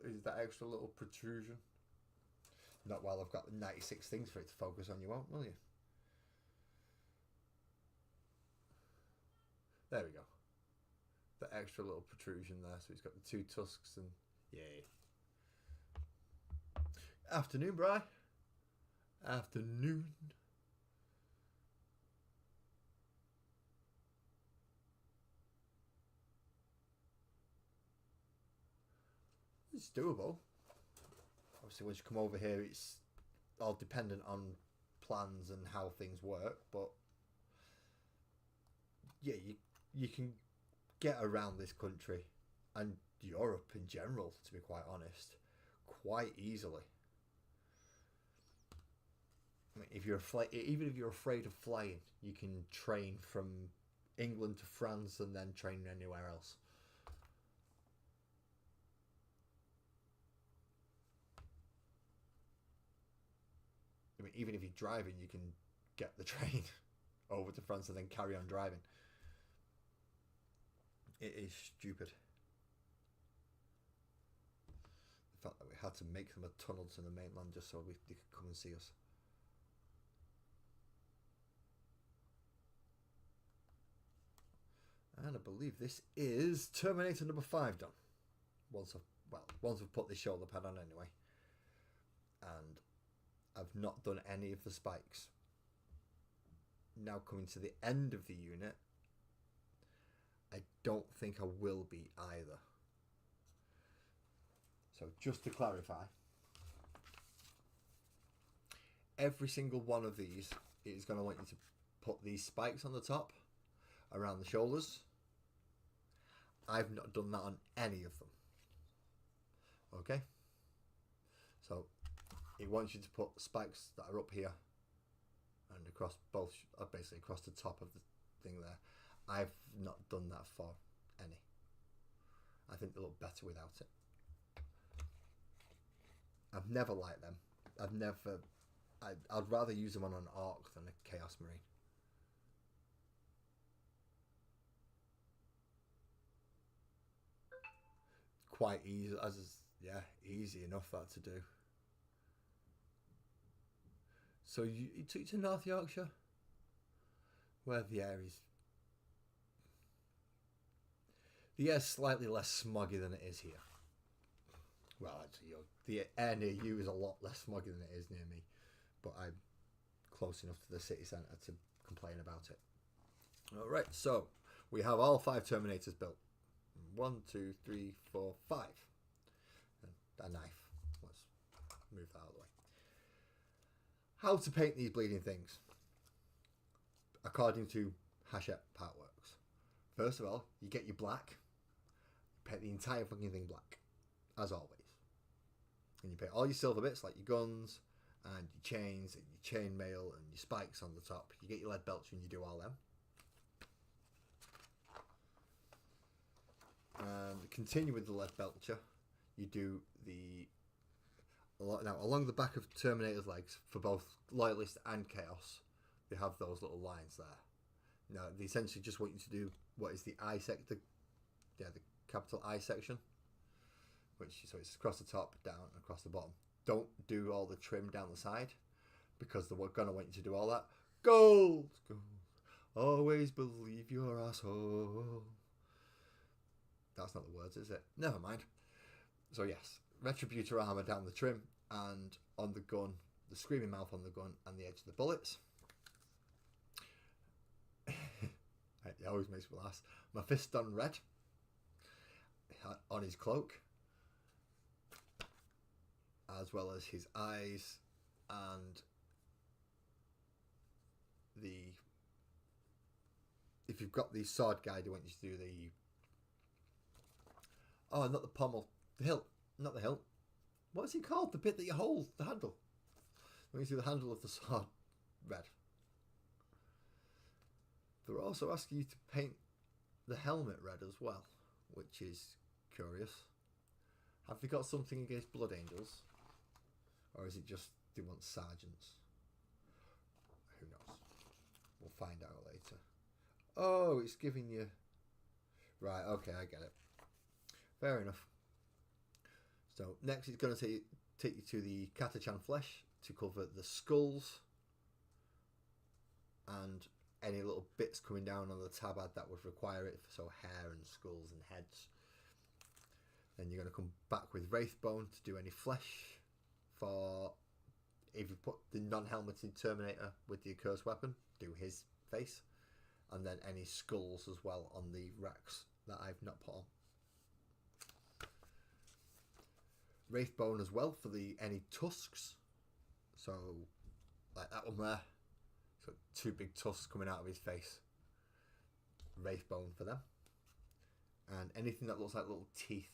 Is that extra little protrusion? Not while I've got 96 things for it to focus on, you won't, will you? There we go. The extra little protrusion there, so he's got the two tusks and... Yay. Afternoon, Bri. Afternoon. It's doable. Obviously, once you come over here, it's all dependent on plans and how things work. But yeah, you can get around this country and Europe in general, to be quite honest, quite easily. I mean, even if you're afraid of flying, you can train from England to France and then train anywhere else. I mean, even if you're driving, you can get the train over to France and then carry on driving. It is stupid. The fact that we had to make them a tunnel to the mainland just so they could come and see us. And I believe this is Terminator number 5 done. Once I've put this shoulder pad on anyway. And I've not done any of the spikes. Now coming to the end of the unit, I don't think I will be either. So just to clarify, every single one of these is going to want you to put these spikes on the top, around the shoulders. I've not done that on any of them. Okay? So it wants you to put spikes that are up here and across both, basically across the top of the thing there. I've not done that for any. I think they look better without it. I've never liked them. I'd rather use them on an Orc than a Chaos Marine. Quite easy, easy enough that to do. So you took you to North Yorkshire, where the air's slightly less smoggy than it is here. Well, actually, the air near you is a lot less smoggy than it is near me, but I'm close enough to the city centre to complain about it. All right, so we have all 5 Terminators built. 1, 2, 3, 4, 5. And a knife. Let's move that out of the way. How to paint these bleeding things, according to Hachette Partworks. First of all, you get your black. Paint the entire fucking thing black, as always. And you paint all your silver bits, like your guns, and your chains, and your chainmail, and your spikes on the top. You get your lead belcher and you do all them. And continue with the lead belcher. You do now along the back of Terminator's legs, for both Loyalist and Chaos, they have those little lines there. Now they essentially just want you to do what is the I sector, the capital I section, so it's across the top, down, and across the bottom. Don't do all the trim down the side, because they're gonna want you to do all that. Gold, gold, always believe your asshole. That's not the words, is it? Never mind. So yes, Retributor armor down the trim, and on the gun, the screaming mouth on the gun and the edge of the bullets. It always makes me laugh. Mephiston red on his cloak, as well as his eyes and if you've got the sword guide, they want you to do not the pommel, the hilt, not the hilt. What is it called? The bit that you hold, the handle. Let me see the handle of the sword red. They're also asking you to paint the helmet red as well, which is curious. Have they got something against Blood Angels? Or is it just they want sergeants? Who knows? We'll find out later. Oh, it's giving you... Right, okay, I get it. Fair enough. So next it's going to take you to the Katachan flesh to cover the skulls and any little bits coming down on the tabard that would require it, so hair and skulls and heads. Then you're going to come back with Wraithbone to do any flesh for, if you put the non-helmeted Terminator with the accursed weapon, do his face, and then any skulls as well on the racks that I've not put on. Wraithbone as well for any tusks, so like that one there, so 2 big tusks coming out of his face. Wraithbone for them, and anything that looks like little teeth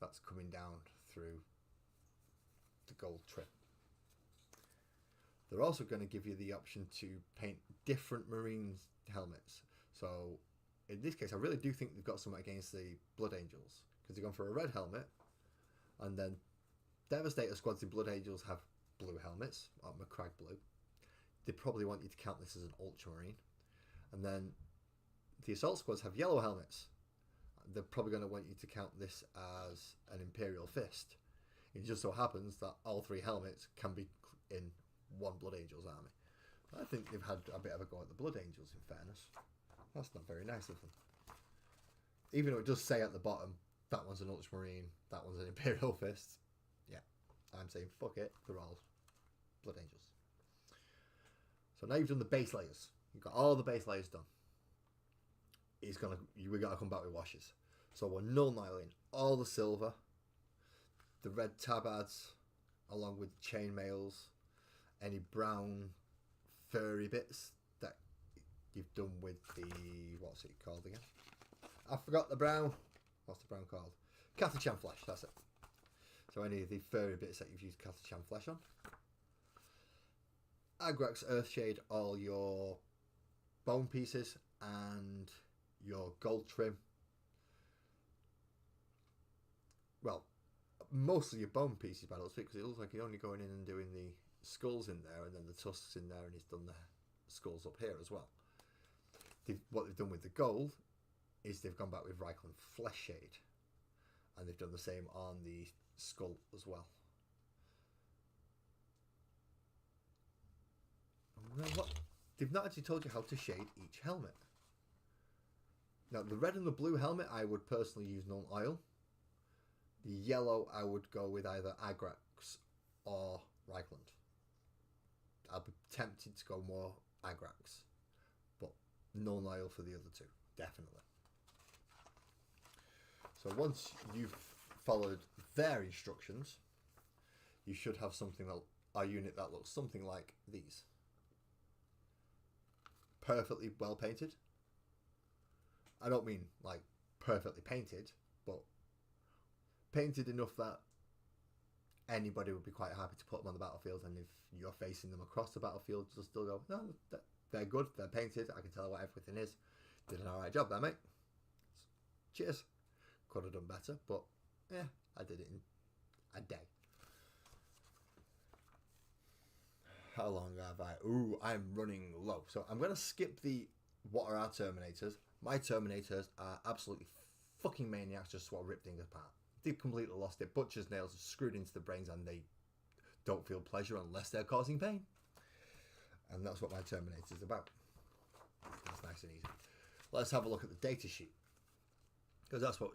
that's coming down through the gold trim. They're also going to give you the option to paint different Marines helmets. So in this case, I really do think they've got something against the Blood Angels, because they've gone for a red helmet, and then Devastator squads in Blood Angels have blue helmets, or McCrag blue. They probably want you to count this as an Ultramarine. And then the Assault squads have yellow helmets. They're probably going to want you to count this as an Imperial Fist. It just so happens that all 3 helmets can be in one Blood Angels army. I think they've had a bit of a go at the Blood Angels, in fairness. That's not very nice of them. Even though it does say at the bottom, that one's an Ultramarine, that one's an Imperial Fist. Yeah, I'm saying fuck it, they're all Blood Angels. So now you've done the base layers. You've got all the base layers done. We're gonna come back with washes. So we're null-nailing all the silver, the red tabards, along with chainmails, any brown furry bits that you've done with the, what's it called again? I forgot the brown. What's the brown called? Katachan flesh, that's it. So any of the furry bits that you've used Katachan flesh on. Agrax Earthshade all your bone pieces and your gold trim. Well, mostly your bone pieces by the looks of it, because it looks like you're only going in and doing the skulls in there and then the tusks in there, and he's done the skulls up here as well. What they've done with the gold is they've gone back with Reichland Flesh Shade, and they've done the same on the skull as well. Now what? They've not actually told you how to shade each helmet. Now the red and the blue helmet, I would personally use Null Oil. The yellow, I would go with either Agrax or Reichland. I'll be tempted to go more Agrax, but Null Oil for the other two, definitely. So once you've followed their instructions, you should have something that a unit that looks something like these. Perfectly well painted. I don't mean like perfectly painted, but painted enough that anybody would be quite happy to put them on the battlefield, and if you're facing them across the battlefield, you'll still go, no, they're good, they're painted, I can tell what everything is. Did an alright job there, mate. Cheers. Could have done better, but yeah, I did it in a day. How long have I? Ooh, I'm running low. So I'm going to skip the what are our Terminators. My Terminators are absolutely fucking maniacs, just want to rip things apart. They've completely lost it. Butcher's nails are screwed into the brains and they don't feel pleasure unless they're causing pain. And that's what my Terminator's about. That's nice and easy. Let's have a look at the data sheet, because that's what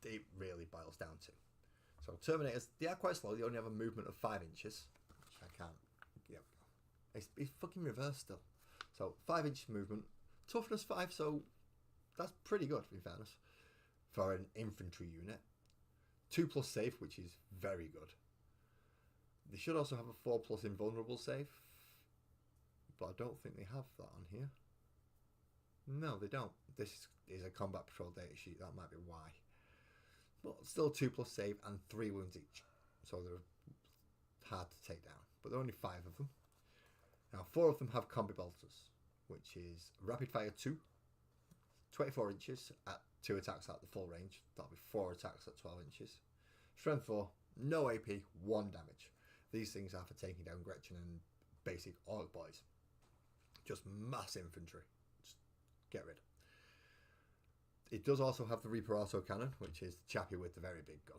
it really boils down to. So Terminators, they are quite slow. They only have a movement of 5 inches, which I can't. Yeah, it's fucking reversed still. So 5-inch movement, toughness 5. So that's pretty good in fairness for an infantry unit. 2+ save, which is very good. They should also have a 4+ invulnerable save, but I don't think they have that on here. No, they don't. This is a combat patrol data sheet. That might be why. But still 2+ save and 3 wounds each. So they're hard to take down. But there are only 5 of them. Now 4 of them have combi bolters, which is rapid fire 2, 24 inches at 2 attacks at the full range. That'll be 4 attacks at 12 inches. Strength 4, no AP, 1 damage. These things are for taking down Gretchen and basic orc boys. Just mass infantry. Just get rid. It does also have the Reaper autocannon, which is the chappy with the very big gun.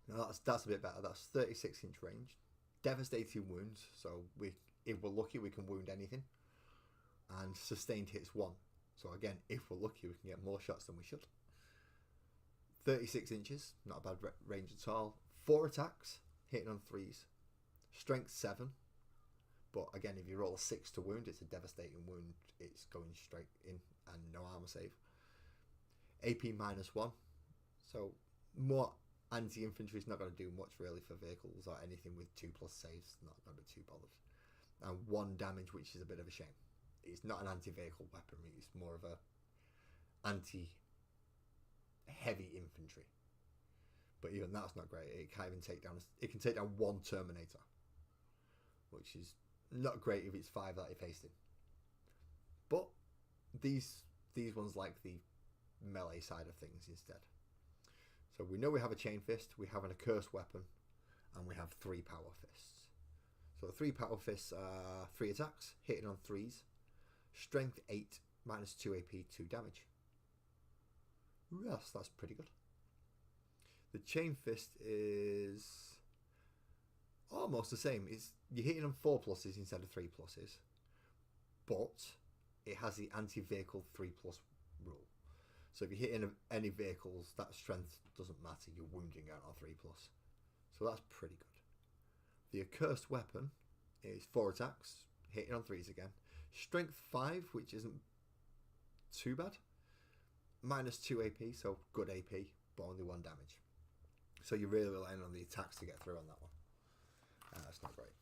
Now that's a bit better. That's 36-inch range, devastating wounds. So if we're lucky, we can wound anything, and sustained hits 1. So again, if we're lucky, we can get more shots than we should. 36 inches, not a bad range at all. 4 attacks, hitting on 3s. Strength 7. But again, if you roll a 6 to wound, it's a devastating wound. It's going straight in and no armor save. AP -1. So more anti-infantry is not going to do much really for vehicles or anything with 2+ saves. Not going to be too bothered. And 1 damage, which is a bit of a shame. It's not an anti-vehicle weaponry. It's more of a anti-heavy infantry. But even that's not great. It can't even take down. It can take down 1 Terminator, which is not great if it's 5 that you're facing. But these ones like the melee side of things instead. So we know we have a chain fist, we have an accursed weapon, and we have 3 power fists. So the 3 power fists are 3 attacks, hitting on 3s, strength 8, -2 AP, 2 damage. Yes, that's pretty good. The chain fist is almost the same. You're hitting on 4+ instead of 3+, but it has the anti-vehicle 3+ rule. So if you're hitting any vehicles, that strength doesn't matter. You're wounding out on 3+. So that's pretty good. The accursed weapon is 4 attacks, hitting on 3s again. Strength 5, which isn't too bad. -2 AP, so good AP, but only 1 damage. So you're really relying on the attacks to get through on that one. That's not great.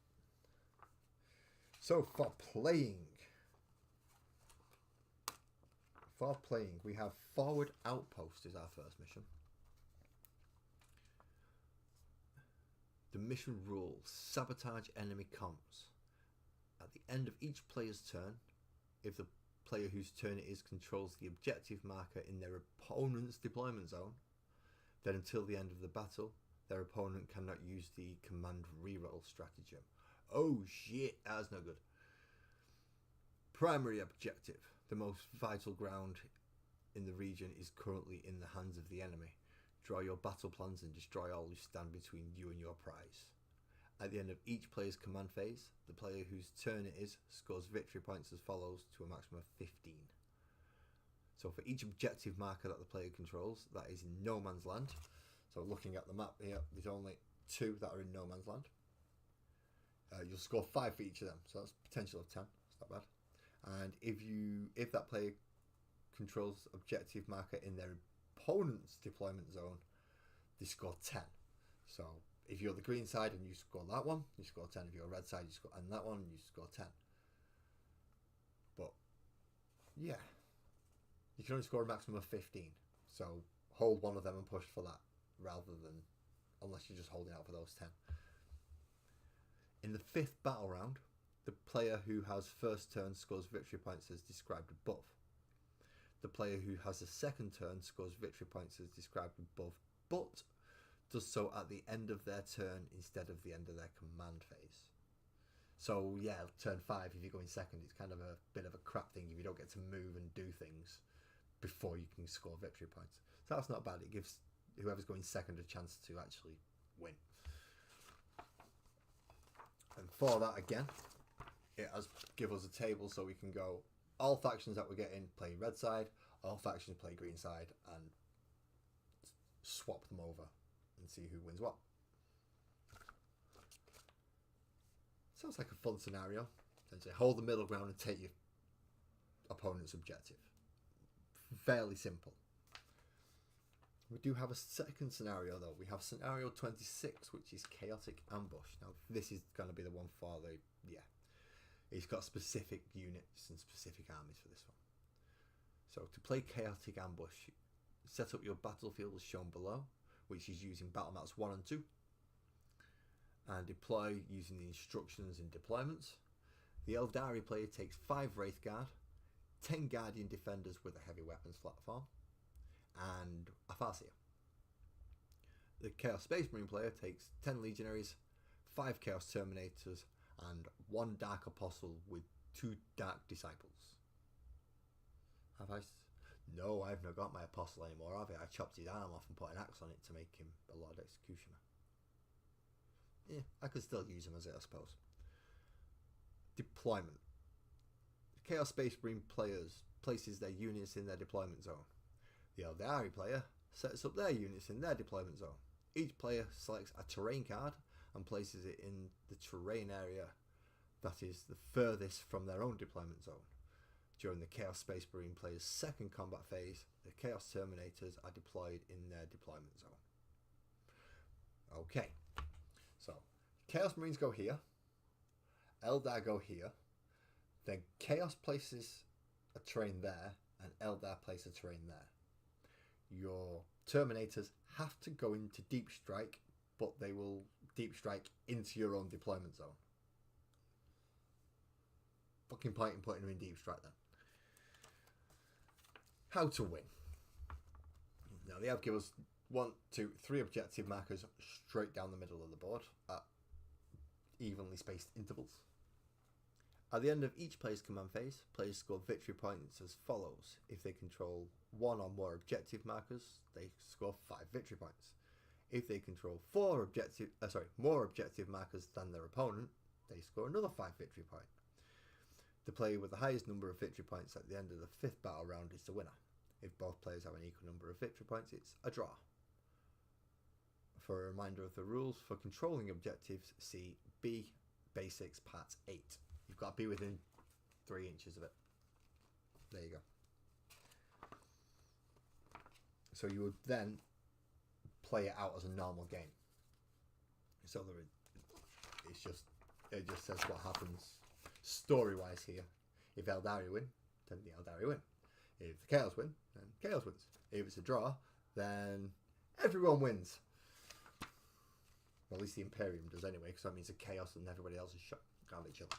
So for playing, we have Forward Outpost is our first mission. The mission rules: sabotage enemy comms. At the end of each player's turn, if the player whose turn it is controls the objective marker in their opponent's deployment zone, then until the end of the battle, their opponent cannot use the command reroll stratagem. Oh shit, that's no good. Primary objective: the most vital ground in the region is currently in the hands of the enemy. Draw your battle plans and destroy all who stand between you and your prize. At the end of each player's command phase, the player whose turn it is scores victory points as follows to a maximum of 15. So for each objective marker that the player controls, that is in no man's land. So looking at the map here, there's only 2 that are in no man's land. You'll score 5 for each of them, so that's potential of 10. It's not bad. And if that player controls objective marker in their opponent's deployment zone, they score 10. So if you're the green side and you score that one, you score 10. If you're red side, you score and that one, you score 10. But yeah, you can only score a maximum of 15. So hold one of them and push for that, rather than unless you're just holding out for those 10. In the 5th battle round, the player who has first turn scores victory points as described above. The player who has a second turn scores victory points as described above, but does so at the end of their turn instead of the end of their command phase. So yeah, turn 5, if you're going second, it's kind of a bit of a crap thing if you don't get to move and do things before you can score victory points. So that's not bad. It gives whoever's going second a chance to actually win. And for that, again, it has give us a table so we can go all factions that we're getting play red side, all factions play green side, and swap them over and see who wins what. Sounds like a fun scenario. Essentially, hold the middle ground and take your opponent's objective. Fairly simple. We do have a second scenario though. We have scenario 26, which is chaotic ambush. Now this is going to be the one for the it's got specific units and specific armies for this one. So to play chaotic ambush, set up your battlefield as shown below, which is using battle maps 1 and 2, and deploy using the instructions and deployments. The Eldari player takes 5 Wraith Guard, 10 Guardian Defenders with a heavy weapons platform, and a Farseer. The Chaos Space Marine player takes 10 Legionaries, 5 Chaos Terminators, and 1 Dark Apostle with 2 Dark Disciples. No, I've not got my Apostle anymore, have I? I chopped his arm off and put an axe on it to make him a Lord Executioner. Yeah, I could still use him as it, I suppose. Deployment. The Chaos Space Marine players places their units in their deployment zone. The Eldari player sets up their units in their deployment zone. Each player selects a terrain card and places it in the terrain area that is the furthest from their own deployment zone. During the Chaos Space Marine player's second combat phase, the Chaos Terminators are deployed in their deployment zone. Okay, so Chaos Marines go here, Eldar go here, then Chaos places a terrain there, and Eldar places a terrain there. Your Terminators have to go into Deep Strike, but they will Deep Strike into your own deployment zone. Fucking point in putting them in Deep Strike then. How to win. Now they have given us 1, 2, 3 objective markers straight down the middle of the board at evenly spaced intervals. At the end of each player's command phase, players score victory points as follows. If they control 1 or more objective markers, they score 5 victory points. If they control more objective markers than their opponent, they score another 5 victory points. The player with the highest number of victory points at the end of the 5th battle round is the winner. If both players have an equal number of victory points, it's a draw. For a reminder of the rules for controlling objectives, see B Basics Part 8. You've got to be within 3 inches of it. There you go. So you would then play it out as a normal game. So it just says what happens story-wise here. If Eldari win, then the Eldari win. If the Chaos win, then Chaos wins. If it's a draw, then everyone wins. Well, at least the Imperium does anyway, because that means the Chaos and everybody else is shot at each other.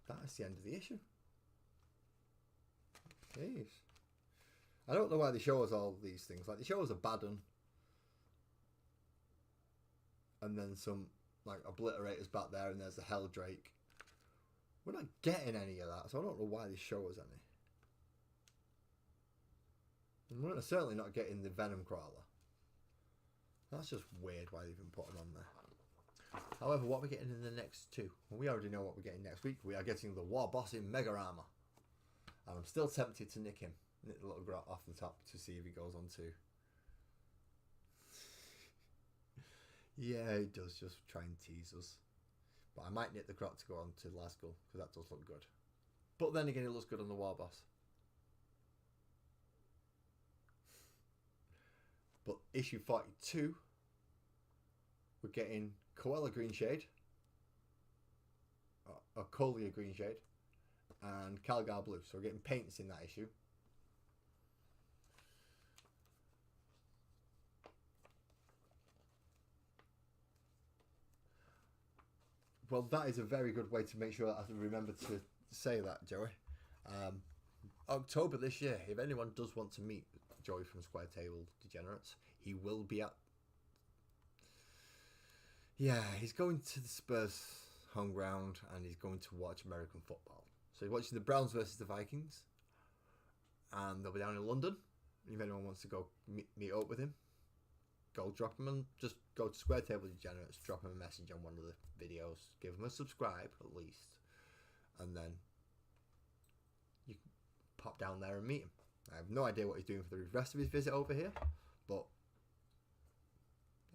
That's the end of the issue. Jeez. I don't know why they show us all these things. Like, they show us a Baden, and then some like obliterators back there, and there's the Helldrake. We're not getting any of that, so I don't know why they show us any. And we're certainly not getting the Venom Crawler. That's just weird why they even put them on there. However, what we're getting in the next two, well, we already know what we're getting next week. We are getting the War Boss in Mega Armor. And I'm still tempted to nick him. Nick the little grot off the top to see if he goes on to. Yeah, he does just try and tease us. But I might nick the grot to go on to Lasgull, because that does look good. But then again, it looks good on the War Boss. But issue 42, we're getting Koala Greenshade, or Colia Greenshade, and Calgar Blue. So we're getting paints in that issue. Well, that is a very good way to make sure that I remember to say that, Joey. October this year, if anyone does want to meet Joey from Square Table Degenerates, he will be at... Yeah, he's going to the Spurs home ground and he's going to watch American football. So he's watching the Browns versus the Vikings, and they'll be down in London. If anyone wants to go meet up with him, go drop him and just go to Square Table Degenerates, drop him a message on one of the videos, give him a subscribe at least, and then you can pop down there and meet him. I have no idea what he's doing for the rest of his visit over here, but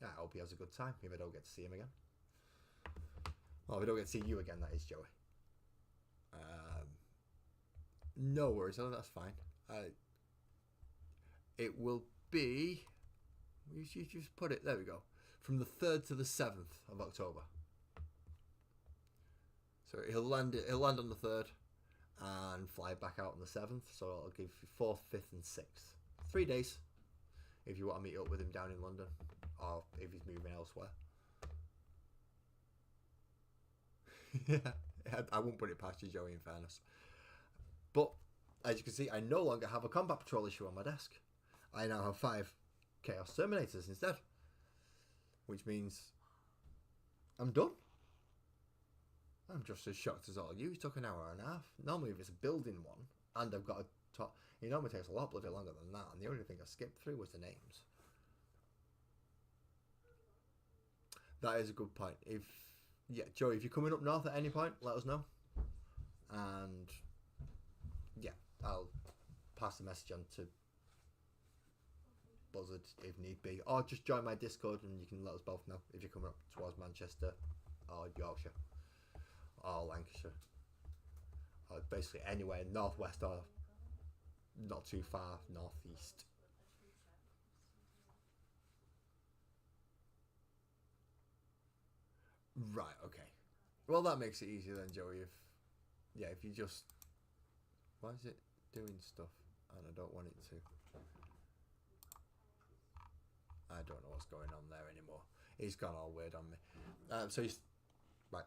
yeah, I hope he has a good time if I don't get to see him again. Well, if I don't get to see you again, that is, Joey. No worries, oh, that's fine. It will be... You just put it, there we go. From the 3rd to the 7th of October. So he'll land on the 3rd and fly back out on the 7th. So I'll give you 4th, 5th and 6th. 3 days if you want to meet up with him down in London, or if he's moving elsewhere. Yeah, I won't put it past you, Joey, in fairness. But as you can see, I no longer have a Combat Patrol issue on my desk. I now have 5 Chaos Terminators instead, which means I'm done. I'm just as shocked as all you. It took an hour and a half. Normally, if it's a building one, and I've got a top, it normally takes a lot bloody longer than that. And the only thing I skipped through was the names. That is a good point. Joey, if you're coming up north at any point, let us know. And yeah, I'll pass the message on to Buzzard if need be, or just join my Discord and you can let us both know if you're coming up towards Manchester or Yorkshire or Lancashire, or basically anywhere northwest or not too far northeast. Right, okay. Well, that makes it easier then, Joey. If you just... Why is it doing stuff and I don't want it to? I don't know what's going on there anymore. He's gone all weird on me.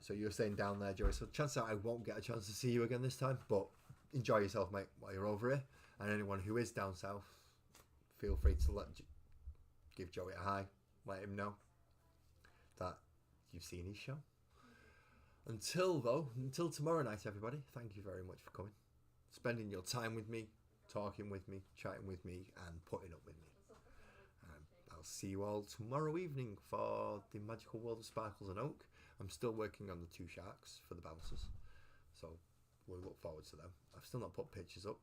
So you're staying down there, Joey. So chances are I won't get a chance to see you again this time, but enjoy yourself, mate, while you're over here. And anyone who is down south, feel free to give Joey a hi. Let him know that you've seen his show. Until tomorrow night, everybody, thank you very much for coming, spending your time with me, talking with me, chatting with me, and putting up with me. I'll see you all tomorrow evening for the Magical World of Sparkles and Oak. I'm still working on the 2 sharks for the bouncers, so we'll look forward to them. I've still not put pictures up.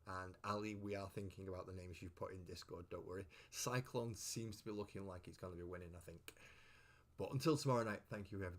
And Ali, we are thinking about the names you've put in Discord, don't worry. Cyclone seems to be looking like it's going to be winning, I think. But until tomorrow night, thank you everybody.